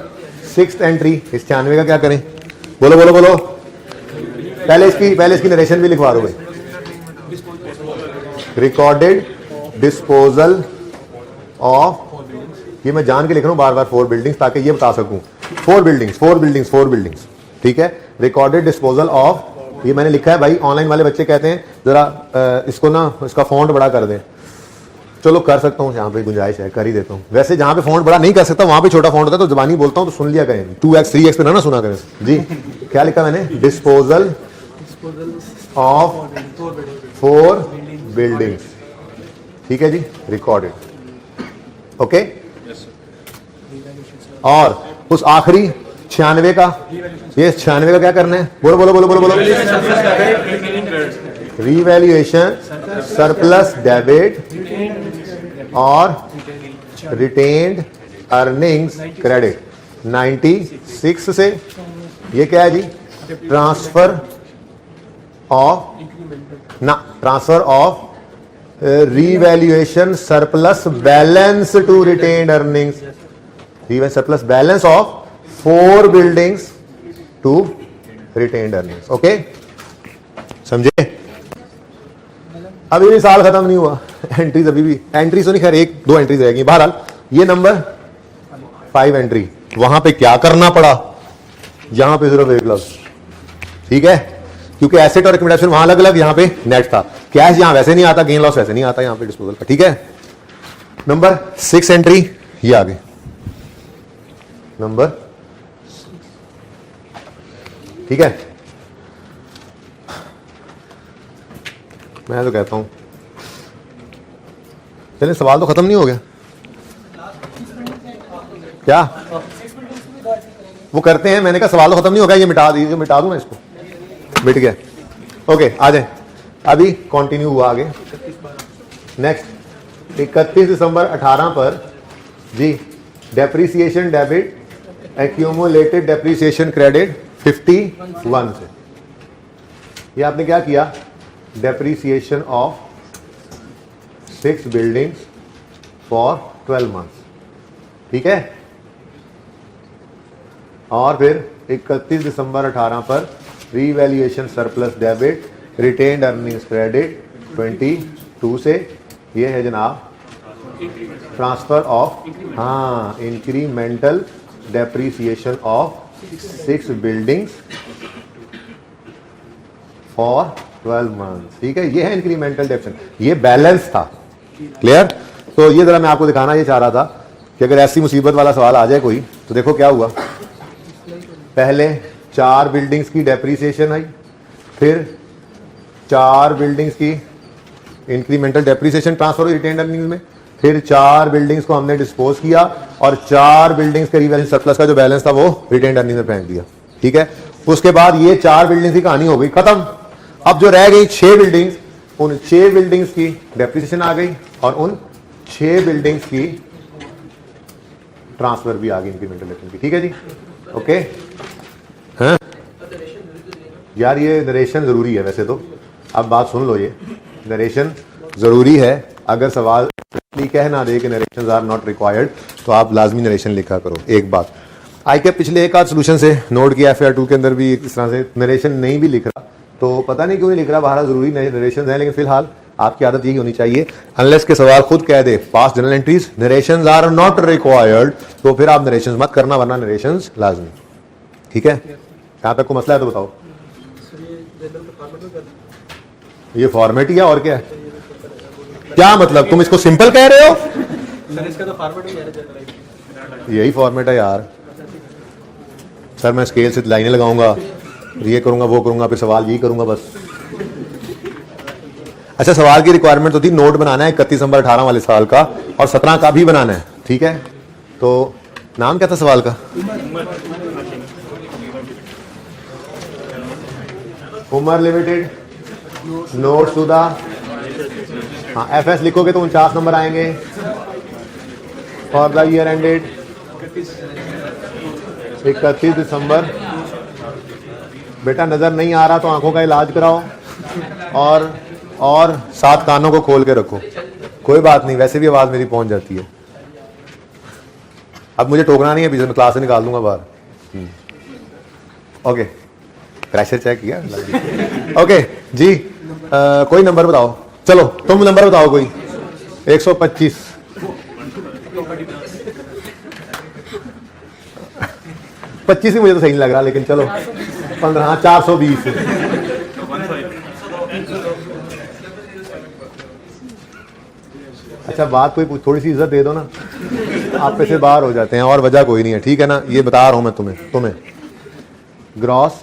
6 एंट्री, इस 96 का क्या करें? बोलो बोलो बोलो, पहले इसकी नरेशन भी लिखवा दो भाई। रिकॉर्डेड डिस्पोजल ऑफ, ये मैं जान के लिख रहा हूं बार बार 4 बिल्डिंग्स, ताकि ये बता सकूं 4 बिल्डिंग्स। ठीक है, रिकॉर्डेड डिस्पोजल ऑफ, ये मैंने लिखा है भाई। ऑनलाइन वाले बच्चे कहते हैं जरा इसको ना, इसका फॉन्ट बड़ा कर दें। चलो कर सकता हूँ, यहाँ पे गुंजाइश है, कर ही देता हूँ। वैसे जहां पे फॉन्ट बड़ा नहीं कर सकता वहां पे छोटा फॉन्ट होता है, तो जबानी बोलता हूँ तो सुन लिया करें, 2x 3x पे ना सुना करें जी। क्या लिखा मैंने? Disposal of 4 buildings. ठीक है जी, रिकॉर्डेड। ओके, और उस आखिरी 96 का, ये 96 का क्या करना है? बोलो बोलो बोलो बोलो बोलो। रीवैल्यूएशन सरप्लस डेबिट और रिटेन्ड अर्निंग्स क्रेडिट 96 से। ये क्या है जी? Transfer of revaluation surplus balance to retained earnings, surplus balance of 4 buildings to retained earnings. Okay, समझे? अभी भी साल खत्म नहीं हुआ, एंट्रीज अभी भी, एंट्रीज तो नहीं, खैर 1-2 एंट्रीज रहेगी। बहरहाल ये नंबर 5 एंट्री, वहां पे क्या करना पड़ा? यहां पे सिर्फ एक लफ्ज। ठीक है, क्योंकि एसेट और एक्यूमुलेशन वहां अलग अलग, यहां पे नेट था। कैश यहां वैसे नहीं आता, गेन लॉस वैसे नहीं आता यहां पे डिस्पोजल का। ठीक है, नंबर 6 एंट्री ये आ गई, नंबर। ठीक है, मैं तो कहता हूं चलिए, सवाल तो खत्म नहीं हो गया क्या? वो करते हैं, मैंने कहा सवाल तो खत्म नहीं हो गया, ये मिटा दीजिए, मिटा दूं मैं इसको, मिट गया। ओके आ जाए, अभी कंटिन्यू हुआ आगे। नेक्स्ट 31 दिसंबर 18 पर जी depreciation debit accumulated depreciation credit 51 से, ये आपने क्या किया, depreciation of 6 buildings for 12 months, ठीक है। और फिर 31 दिसंबर 18 पर revaluation surplus debit retained earnings credit 22 से, ये है जनाब ट्रांसफर ऑफ, हाँ, incremental depreciation of 6 buildings for 12 months, ठीक है। ये है इंक्रीमेंटल डेप्रिसिएशन, ये बैलेंस था, क्लियर। तो ये जरा मैं आपको दिखाना ये चाह रहा था कि अगर ऐसी मुसीबत वाला सवाल आ जाए कोई, तो देखो क्या हुआ, पहले 4 बिल्डिंग्स की डेप्रिसिएशन आई, फिर 4 बिल्डिंग्स की इंक्रीमेंटल डेप्रिसिएशन ट्रांसफर हुई रिटेन्ड अर्निंग्स में, फिर 4 बिल्डिंग्स को हमने डिस्पोज किया और 4 बिल्डिंग्स के रीवैल्यूएशन सरप्लस का जो बैलेंस था वो रिटेन्ड अर्निंग्स में फेंक दिया, ठीक है। उसके बाद ये 4 बिल्डिंग्स की कहानी हो गई खत्म। अब जो रह गई 6 बिल्डिंग्स, उन 6 बिल्डिंग्स की डेप्रिसिएशन आ गई और उन 6 बिल्डिंग्स की ट्रांसफर भी आ गई इंक्रीमेंटल डेप्रिसिएशन की, ठीक है जी, ओके। हाँ यार ये नरेशन जरूरी है वैसे तो, अब बात सुन लो, ये नरेशन जरूरी है। अगर सवाल कह ना दे कि नरेशंस आर नॉट रिक्वायर्ड, तो आप लाजमी नरेशन लिखा करो। एक बात आई के पिछले एक आध सोल्यूशन से नोट किया, FAR2 के अंदर भी इस तरह से नरेशन नहीं भी लिख रहा, तो पता नहीं क्यों नहीं लिख रहा, बाहर जरूरी नरेशन है, लेकिन फिलहाल आपकी आदत यही होनी चाहिए, अनलेस के सवाल खुद कह दे past journal entries narrations are not required, तो फिर आप नरेशंस मत करना, वरना नरेशंस लाजमी, ठीक है। यहाँ तक को मसला है तो बताओ। ये फॉर्मेट ही है और क्या है, क्या मतलब तुम इसको सिंपल कह रहे हो? सर इसका तो फॉर्मेट ही है, यही फॉर्मेट है यार। सर मैं स्केल से लाइनें लगाऊंगा, ये करूंगा वो करूंगा, फिर सवाल यही करूंगा बस। अच्छा सवाल की रिक्वायरमेंट तो थी नोट बनाना है 31 दिसंबर 18 वाले साल का और 17 का भी बनाना है, ठीक है। तो नाम क्या था सवाल का? उमर लिमिटेड नोट सुधा, हाँ FS लिखोगे तो 49 नंबर आएंगे फॉर द ईयर एंडेड 31 दिसंबर। बेटा नजर नहीं आ रहा तो आंखों का इलाज कराओ और 7 कानों को खोल के रखो, कोई बात नहीं, वैसे भी आवाज मेरी पहुंच जाती है। अब मुझे टोकना नहीं है, पीछे मैं क्लास से निकाल दूंगा बाहर। ओके प्रेशर चेक किया ओके जी। कोई नंबर बताओ, चलो तुम नंबर बताओ कोई। 125 25 ही मुझे तो सही नहीं लग रहा, लेकिन चलो 15, 420। अच्छा बात कोई थोड़ी सी इज्जत दे दो ना, आप पे से बाहर हो जाते हैं, और वजह कोई नहीं है, ठीक है ना। ये बता रहा हूं मैं तुम्हें gross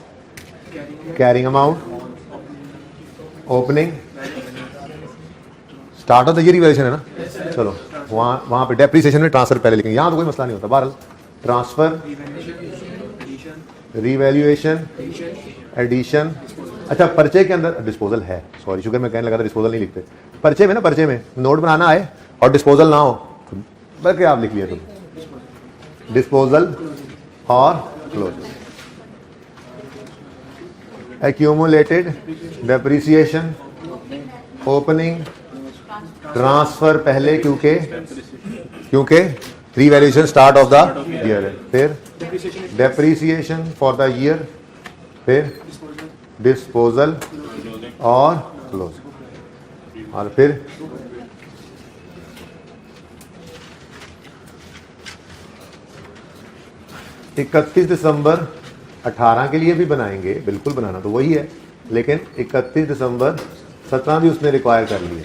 carrying amount, opening, start of the year revaluation है ना, चलो वहां पे डेप्रिसिएशन में ट्रांसफर पहले लिखेंगे, यहां तो कोई मसला नहीं होता। बहरहाल ट्रांसफर, रिवैल्यूएशन, एडिशन। अच्छा पर्चे के अंदर डिस्पोजल है, सॉरी शुगर मैं कहने लगा था डिस्पोजल नहीं लिखते पर्चे में ना, पर्चे में नोट बनाना है और डिस्पोजल ना हो, बल्कि आप लिख लिया तुम डिस्पोजल और close. Accumulated depreciation, opening, transfer पहले क्योंकि revaluation start of the year है, फिर डेप्रिसिएशन फॉर द ईयर, फिर डिस्पोजल और क्लोज, और फिर इकतीस दिसंबर 18 के लिए भी बनाएंगे, बिल्कुल बनाना तो वही है, लेकिन 31 दिसंबर 17 भी उसने रिक्वायर कर लिए,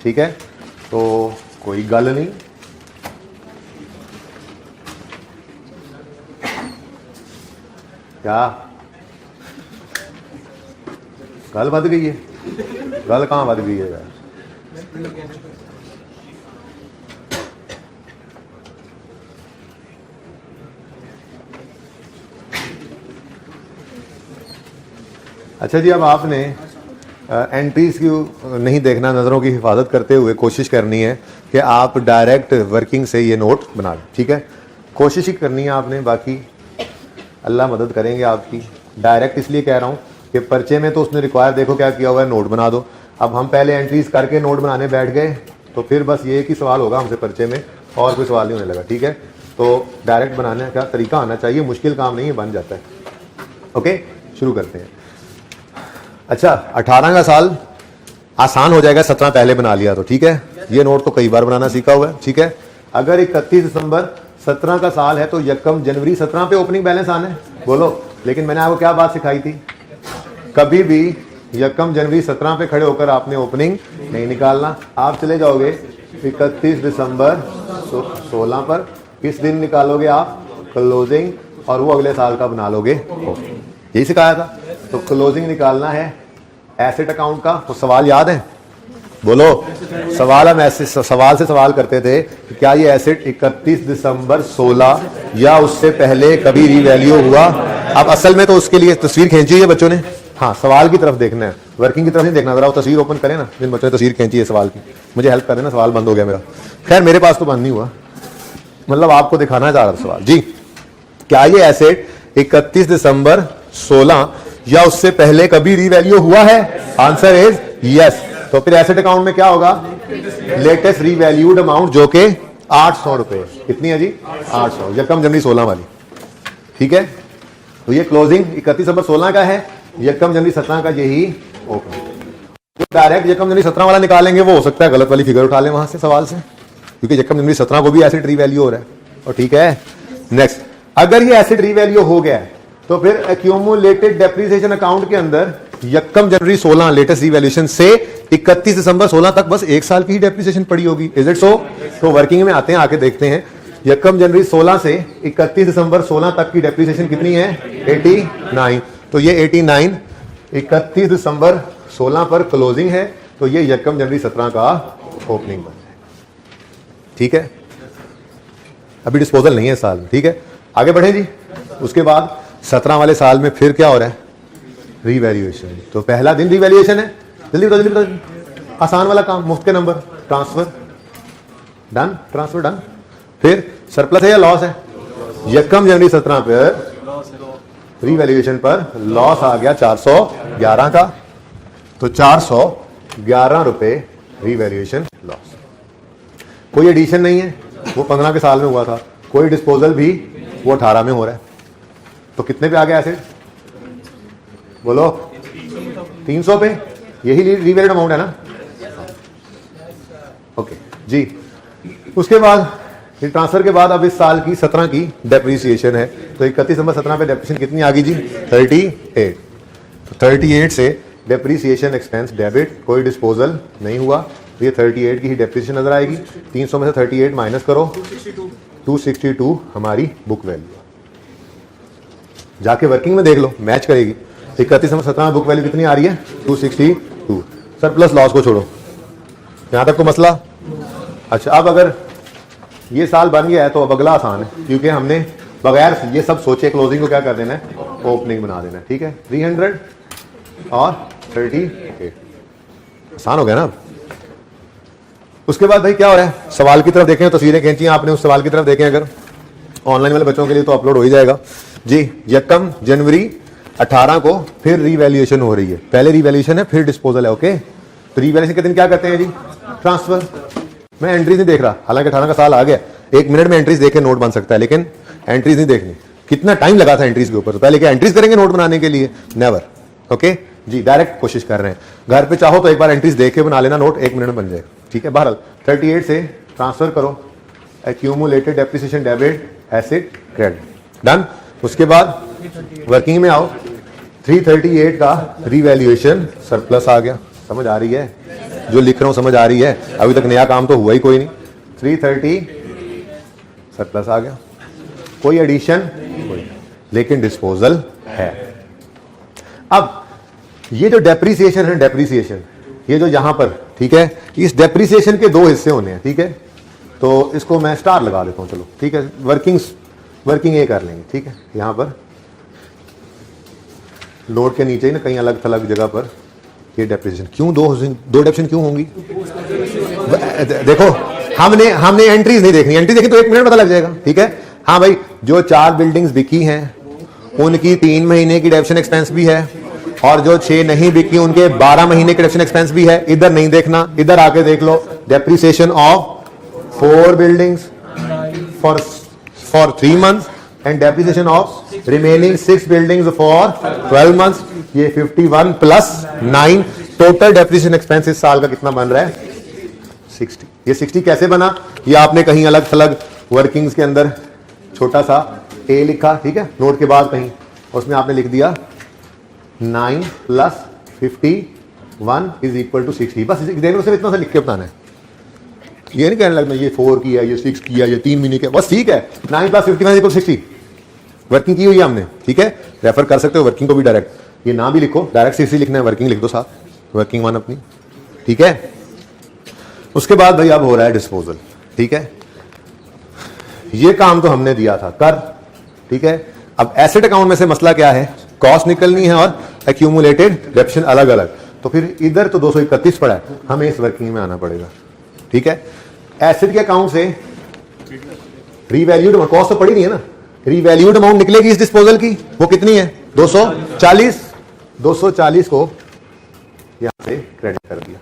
ठीक है। तो कोई गल नहीं, क्या गल बढ़ गई है? गल कहाँ बढ़ गई है यार? अच्छा जी, अब आपने एंट्रीज की नहीं देखना, नज़रों की हिफाजत करते हुए कोशिश करनी है कि आप डायरेक्ट वर्किंग से ये नोट बना लें। ठीक है, कोशिश ही करनी है आपने, बाकी अल्लाह मदद करेंगे आपकी। डायरेक्ट इसलिए कह रहा हूँ कि पर्चे में तो उसने रिक्वायर देखो क्या किया हुआ है, नोट बना दो। अब हम पहले एंट्रीज करके नोट बनाने बैठ गए तो फिर बस ये एक ही सवाल होगा हमसे पर्चे में, और कोई सवाल नहीं होने लगा। ठीक है, तो डायरेक्ट बनाने का तरीका आना चाहिए, मुश्किल काम नहीं है, बन जाता है। ओके, शुरू करते हैं। अच्छा, 18 का साल आसान हो जाएगा, 17 पहले बना लिया तो। ठीक है, ये नोट तो कई बार बनाना सीखा हुआ है। ठीक है, अगर 31 दिसंबर 17 का साल है तो यकम जनवरी 17 पे ओपनिंग बैलेंस आना है, बोलो। लेकिन मैंने आपको क्या बात सिखाई थी, कभी भी यकम जनवरी 17 पे खड़े होकर आपने ओपनिंग नहीं निकालना। आप चले जाओगे 31 दिसंबर 16 पर, किस दिन निकालोगे आप, क्लोजिंग, और वो अगले साल का बना लोगे। यही सिखाया था। तो क्लोजिंग निकालना है एसेट अकाउंट का। तो सवाल याद है, बोलो। सवाल हम ऐसे सवाल से सवाल करते थे कि क्या ये एसेट 31 दिसंबर 16 या उससे पहले कभी रीवैल्यू हुआ। अब असल में तो उसके लिए तस्वीर खींची है बच्चों ने। हाँ, सवाल की तरफ देखना है, वर्किंग की तरफ नहीं देखना। जरा वो तस्वीर ओपन करें ना, जिन बच्चों ने तस्वीर खींची है सवाल की, मुझे हेल्प कर देना। सवाल बंद हो गया मेरा। खैर, मेरे पास तो बंद नहीं हुआ, मतलब आपको दिखाना चाह रहा था सवाल। जी, क्या ये एसेट 31 दिसंबर 16 या उससे पहले कभी रीवैल्यू हुआ है? Answer is yes. तो फिर एसेट अकाउंट में क्या होगा, लेटेस्ट रीवैल्यूड अमाउंट, जो कि 800 रुपए। कितनी है जी? 800, यकम जनवरी 16 वाली। ठीक है, तो ये क्लोजिंग 31 दिसंबर 16 का है, यकम जनवरी 17 का यही ओपन। डायरेक्ट यकम जनवरी 17 वाला निकालेंगे, वो हो सकता है गलत वाली फिगर उठा लें वहां से सवाल से, क्योंकि यकम जनवरी 17 को भी एसेट रीवैल्यू हो रहा है। और ठीक है, नेक्स्ट, अगर ये एसेट रीवैल्यू हो गया है तो फिर एक्यूमुलेटेड डेप्रिसिएशन अकाउंट के अंदर यकम जनवरी 16 लेटेस्ट रीवैल्यूएशन से 31 दिसंबर 16 तक बस एक साल की ही डेप्रिसिएशन पड़ी होगी। Is it so? तो वर्किंग में आते हैं, आके देखते हैं। यकम जनवरी 16 से 31 दिसंबर 16 तक की डेप्रिसिएशन कितनी है? 89। तो ये 89 31 दिसंबर 16 पर क्लोजिंग है, तो ये यकम जनवरी 17 का ओपनिंग बन जाए। ठीक है, अभी डिस्पोजल नहीं है इस साल में। ठीक है, आगे बढ़े जी। उसके बाद 17 वाले साल में फिर क्या हो रहा है? रीवैल्यूएशन। तो पहला दिन रीवैल्यूएशन है। जल्दी बताओ, जल्दी बताओ। आसान वाला काम, मुफ्त के number, transfer done, transfer done. फिर सरप्लस है या लॉस है? यकम जनवरी 17 पर रीवैल्यूएशन पर लॉस आ गया 411 का, तो 411 रुपए रीवैल्यूएशन लॉस। कोई एडिशन नहीं है, वो 15 के साल में हुआ था। कोई डिस्पोजल भी, वो 18 में हो रहा है। तो कितने पे आ गया एसेट, बोलो? 300 पे। यही रीवैल्यूड अमाउंट है ना? ओके जी। उसके बाद ट्रांसफर के बाद अब इस साल की 17 की डेप्रिसिएशन है। तो 31 दिसंबर 17 पे डेप्रिसिएशन कितनी आ गई जी? 38। तो 38 से डेप्रिसिएशन एक्सपेंस डेबिट, कोई डिस्पोजल नहीं हुआ, तो ये 38 की ही डेप्रिसिएशन नजर आएगी। 300 में से 38 माइनस करो, 262 हमारी बुक वैल्यू। जाके वर्किंग में देख लो, मैच करेगी। 31 दिसंबर 17 बुक वैल्यू कितनी आ रही है? 262। सरप्लस लॉस को छोड़ो, यहां तक तो मसला। अच्छा, अब अगर ये साल बन गया है तो अब अगला आसान है, क्योंकि हमने बगैर ये सब सोचे क्लोजिंग को क्या कर देना है? ओपनिंग बना देना है। ठीक है, 300 और 38 आसान हो गया ना। उसके बाद भाई क्या हो रहा है? सवाल की तरफ देखें, तस्वीरें खींची आपने, उस सवाल की तरफ देखें। अगर ऑनलाइन वाले बच्चों के लिए तो अपलोड हो ही जाएगा जी। यकम जनवरी 18 को फिर रीवैल्यूएशन हो रही है। पहले रीवैल्यूएशन है, फिर डिस्पोजल है। ओके, तो रीवैल्यूएशन के दिन क्या करते हैं जी? ट्रांसफर। मैं एंट्रीज नहीं देख रहा, हालांकि 18 का साल आ गया, 1 मिनट में एंट्रीज देखे नोट बन सकता है, लेकिन एंट्रीज नहीं देखनी। कितना टाइम लगा था एंट्रीज के ऊपर? तो पहले क्या एंट्रीज करेंगे नोट बनाने के लिए? नेवर। ओके जी, डायरेक्ट कोशिश कर रहे हैं। घर पे चाहो तो एक बार एंट्रीज देख के बना लेना, नोट 1 मिनट में बन जाएगा। ठीक है, बहरहाल 38 से ट्रांसफर करो, accumulated depreciation debit, asset credit, done. उसके बाद वर्किंग में आओ, 338 का रीवैल्यूएशन सरप्लस आ गया। समझ आ रही है? जो लिख रहा हूं समझ आ रही है? अभी तक नया काम तो हुआ ही कोई नहीं। 330 सरप्लस आ गया, कोई एडिशन कोई, लेकिन डिस्पोजल है। अब ये जो डेप्रिसिएशन है, डेप्रिसिएशन ये जो यहां पर, ठीक है, इस डेप्रिसिएशन के 2 हिस्से होने हैं। ठीक है, तो इसको मैं स्टार लगा देता हूं, चलो ठीक है। वर्किंग ये कर लेंगे। ठीक है, यहां पर नोट के नीचे ही ना कहीं अलग थलग जगह पर ये डेप्रिसिएशन क्यों दो डेप्रिसिएशन क्यों होंगी? देखो हमने एंट्रीज नहीं देखनी, एंट्री देखी तो 1 मिनट पता लग जाएगा, ठीक है। हाँ भाई, जो 4 बिल्डिंग्स बिकी हैं उनकी 3 महीने की डेप्रिसिएशन एक्सपेंस भी है, और जो 6 नहीं बिकी उनके 12 महीने की डेप्रिसिएशन एक्सपेंस भी है। इधर नहीं देखना, इधर आके देख लो, depreciation of 4 buildings for 3 months and depreciation of remaining 6 buildings for 12 months। ये 51 प्लस 9 टोटल डेप्रिसिएशन एक्सपेंस इस साल का कितना बन रहा है? 60। ये 60 कैसे बना? ये आपने कहीं अलग थलग वर्किंग्स के अंदर छोटा सा ए लिखा, ठीक है, नोट के बाद कहीं, उसमें आपने लिख दिया 9 प्लस 51 इज इक्वल टू 60। बस देखो, सिर्फ इतना सा लिख के बताना है, ये नहीं कहने लगना ये 4 किया, ये 6 किया, ये 3 महीने किया, बस ठीक है। 9 प्लस 51 इक्वल 60 वर्किंग की हुई है हमने, ठीक है। रेफर कर सकते हो वर्किंग को भी, डायरेक्ट ये ना भी लिखो, डायरेक्ट 60 लिखना है, वर्किंग लिख दो साथ, वर्किंग 1 अपनी, ठीक है। उसके बाद भाई अब हो रहा है डिस्पोजल, ठीक है। ये काम तो हमने दिया था कर, ठीक है। अब एसेट अकाउंट में से मसला क्या है? कॉस्ट निकलनी है और एक्यूमुलेटेड डेप्रिसिएशन अलग अलग। तो फिर इधर तो 231 पड़ा है, हमें इस वर्किंग में आना पड़ेगा, ठीक है। एसेट के अकाउंट से रीवैल्यूड अमाउंट, कॉस्ट तो पड़ी नहीं है ना, रीवैल्यूड अमाउंट निकलेगी इस डिस्पोजल की, वो कितनी है? 240 को यहां से क्रेडिट कर दिया।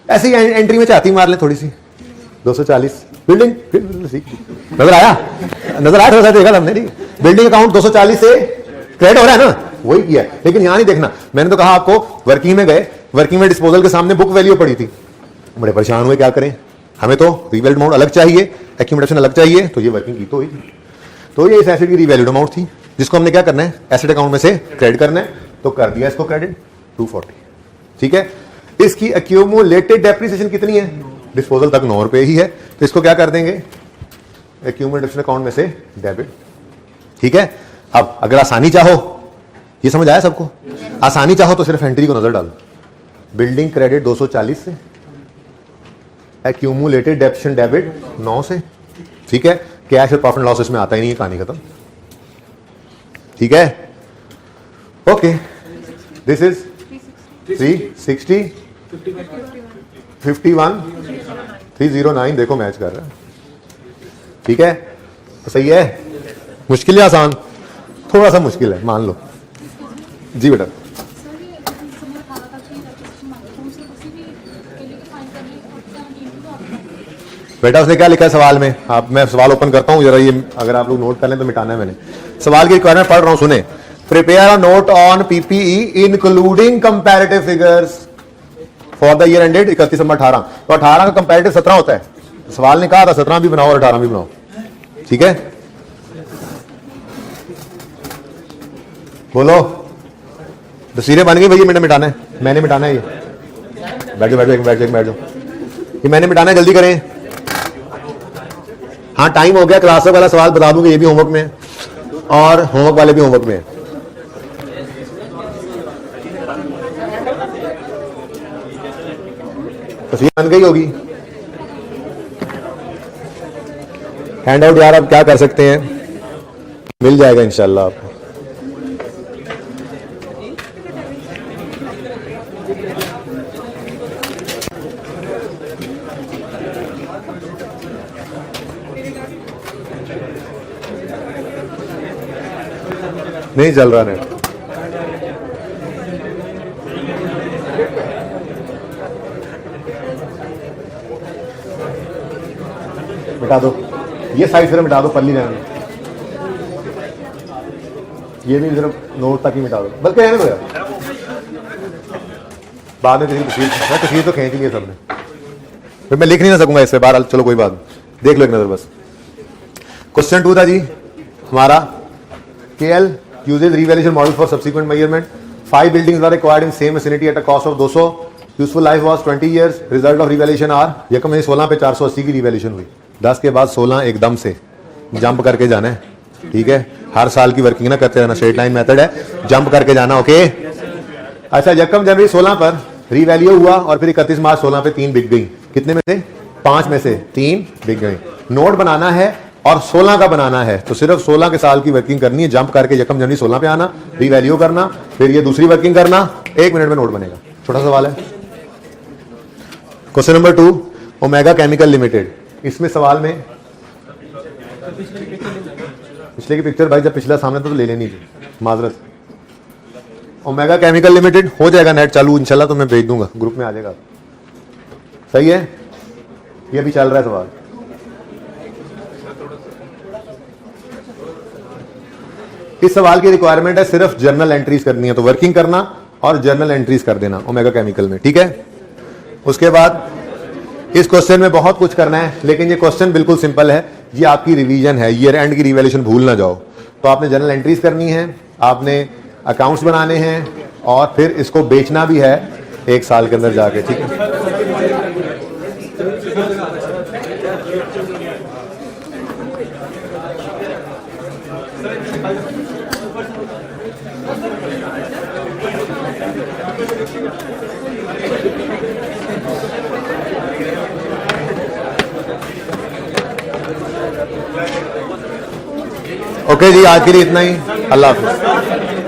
ऐसे ही एंट्री में चाहती मार ले थोड़ी सी, 240 बिल्डिंग, नजर आया थोड़ा सा, देखा हमने, बिल्डिंग अकाउंट 240 से क्रेडिट हो रहा है ना, वही किया। लेकिन यहां नहीं देखना, मैंने तो कहा आपको वर्किंग में गए, वर्किंग में डिस्पोजल के सामने बुक वैल्यू पड़ी थी, बड़े परेशान हुए, क्या करें, हमें तो रीवैल्यूड अमाउंट अलग चाहिए, एक्यूमुलेशन अलग चाहिए, तो ये वर्किंग की तो हुई। तो ये इस एसेट की रीवैल्यूड अमाउंट थी, जिसको हमने क्या करना है, एसेट अकाउंट में से क्रेडिट करना है, तो कर दिया इसको क्रेडिट 240, ठीक है। इसकी एक्यूमुलेटेड डेप्रिसिएशन कितनी है? डिस्पोजल तक 9 रुपए ही है, तो इसको क्या कर देंगे, एक्यूमुलेशन अकाउंट में से डेबिट, ठीक है। अब अगर आसानी चाहो, ये समझ आया सबको, आसानी चाहो तो सिर्फ एंट्री को नजर डालो, बिल्डिंग क्रेडिट 240 से, एक्यूमुलेटेड डेप्रिसिएशन डेबिट 9 से, ठीक है। कैश और प्रॉफिट लॉस इसमें आता ही नहीं है, कहानी खत्म, ठीक है। ओके, दिस इज 360 51 309, देखो मैच कर रहा है, ठीक है। तो सही है, मुश्किल है आसान? थोड़ा सा मुश्किल है, मान लो जी बेटा। बेटा उसने क्या लिखा है सवाल में, आप, मैं सवाल ओपन करता हूं जरा, ये अगर आप लोग नोट कर लें तो मिटाना है मैंने। सवाल की रिक्वायरमेंट पढ़ रहा हूं, सुने। Prepare a note on PPE including comparative figures for the year ended 31 दिसंबर 18। तो 18 का कंपैरेटिव 17 होता है, सवाल ने कहा था 17 भी बनाओ और 18 भी बनाओ, ठीक है। बोलो, तस्वीरें बन गई भैया, मैंने मिटाना है, मैंने मिटाना है, ये बैठ जाओ, ये मैंने मिटाना है, जल्दी करें। हाँ टाइम हो गया, क्लासवर्क वाला सवाल बता दूंगा, ये भी होमवर्क में है और होमवर्क वाले भी होमवर्क में है। तस्वीर बन गई होगी, हैंड आउट यार, अब क्या कर सकते हैं, मिल जाएगा इंशाल्लाह आपको। नहीं चल रहा नेट, मिटा दो, ये साइड सिर्फ मिटा दो, पल्ली रहने दो, ये भी सिर्फ नोट तक ही मिटा दो, बल्कि रहने दो यार, बाद में तस्वीर तो खींच ली है सबने, फिर मैं लिख नहीं ना सकूंगा इससे बाहर, चलो कोई बात नहीं, देख लो एक नजर बस। क्वेश्चन 2 था जी हमारा, KL uses revaluation model for subsequent measurement. 5 buildings were acquired in same vicinity at a cost of 200. Useful life was 20 years. Result of revaluation are, यकम 16 पे 480 की रिवैल्यूएशन हुई, 10 के बाद 16 एकदम से जंप करके जाना है, ठीक है। हर साल की वर्किंग ना करते रहना, स्ट्रेट लाइन मेथड है, जंप करके जाना, ओके। अच्छा, यकम जनवरी 16 पर रिवैल्यू हुआ और फिर 31 मार्च 16 पे 3 बिक गई, कितने में से? 5 में से 3 बिक गई। नोट बनाना है और 16 का बनाना है तो सिर्फ 16 के साल की वर्किंग करनी है, जंप करके यकम जनवरी 16 पे आना, रीवैल्यू करना, फिर ये दूसरी वर्किंग करना, 1 मिनट में नोट बनेगा। छोटा सवाल है। Question number 2, omega chemical limited. इसमें सवाल में पिछले की पिक्चर भाई जब पिछला सामने था तो ले लेनी थी, माजरत। ओमेगा केमिकल लिमिटेड हो जाएगा नेट चालू इंशाल्लाह, तो मैं भेज दूंगा, ग्रुप में आ जाएगा। सही है, ये भी चल रहा है सवाल। इस सवाल की रिक्वायरमेंट है सिर्फ जर्नल एंट्रीज करनी है, तो वर्किंग करना और जर्नल एंट्रीज कर देना ओमेगा केमिकल में, ठीक है। उसके बाद इस क्वेश्चन में बहुत कुछ करना है, लेकिन ये क्वेश्चन बिल्कुल सिंपल है, ये आपकी रिवीजन है, ईयर एंड की रिवैल्यूएशन भूल ना जाओ। तो आपने जर्नल एंट्रीज करनी है, आपने अकाउंट्स बनाने हैं और फिर इसको बेचना भी है 1 साल के अंदर जाके, ठीक है। ओके जी, आज के लिए इतना ही। अल्लाह हाफिज़।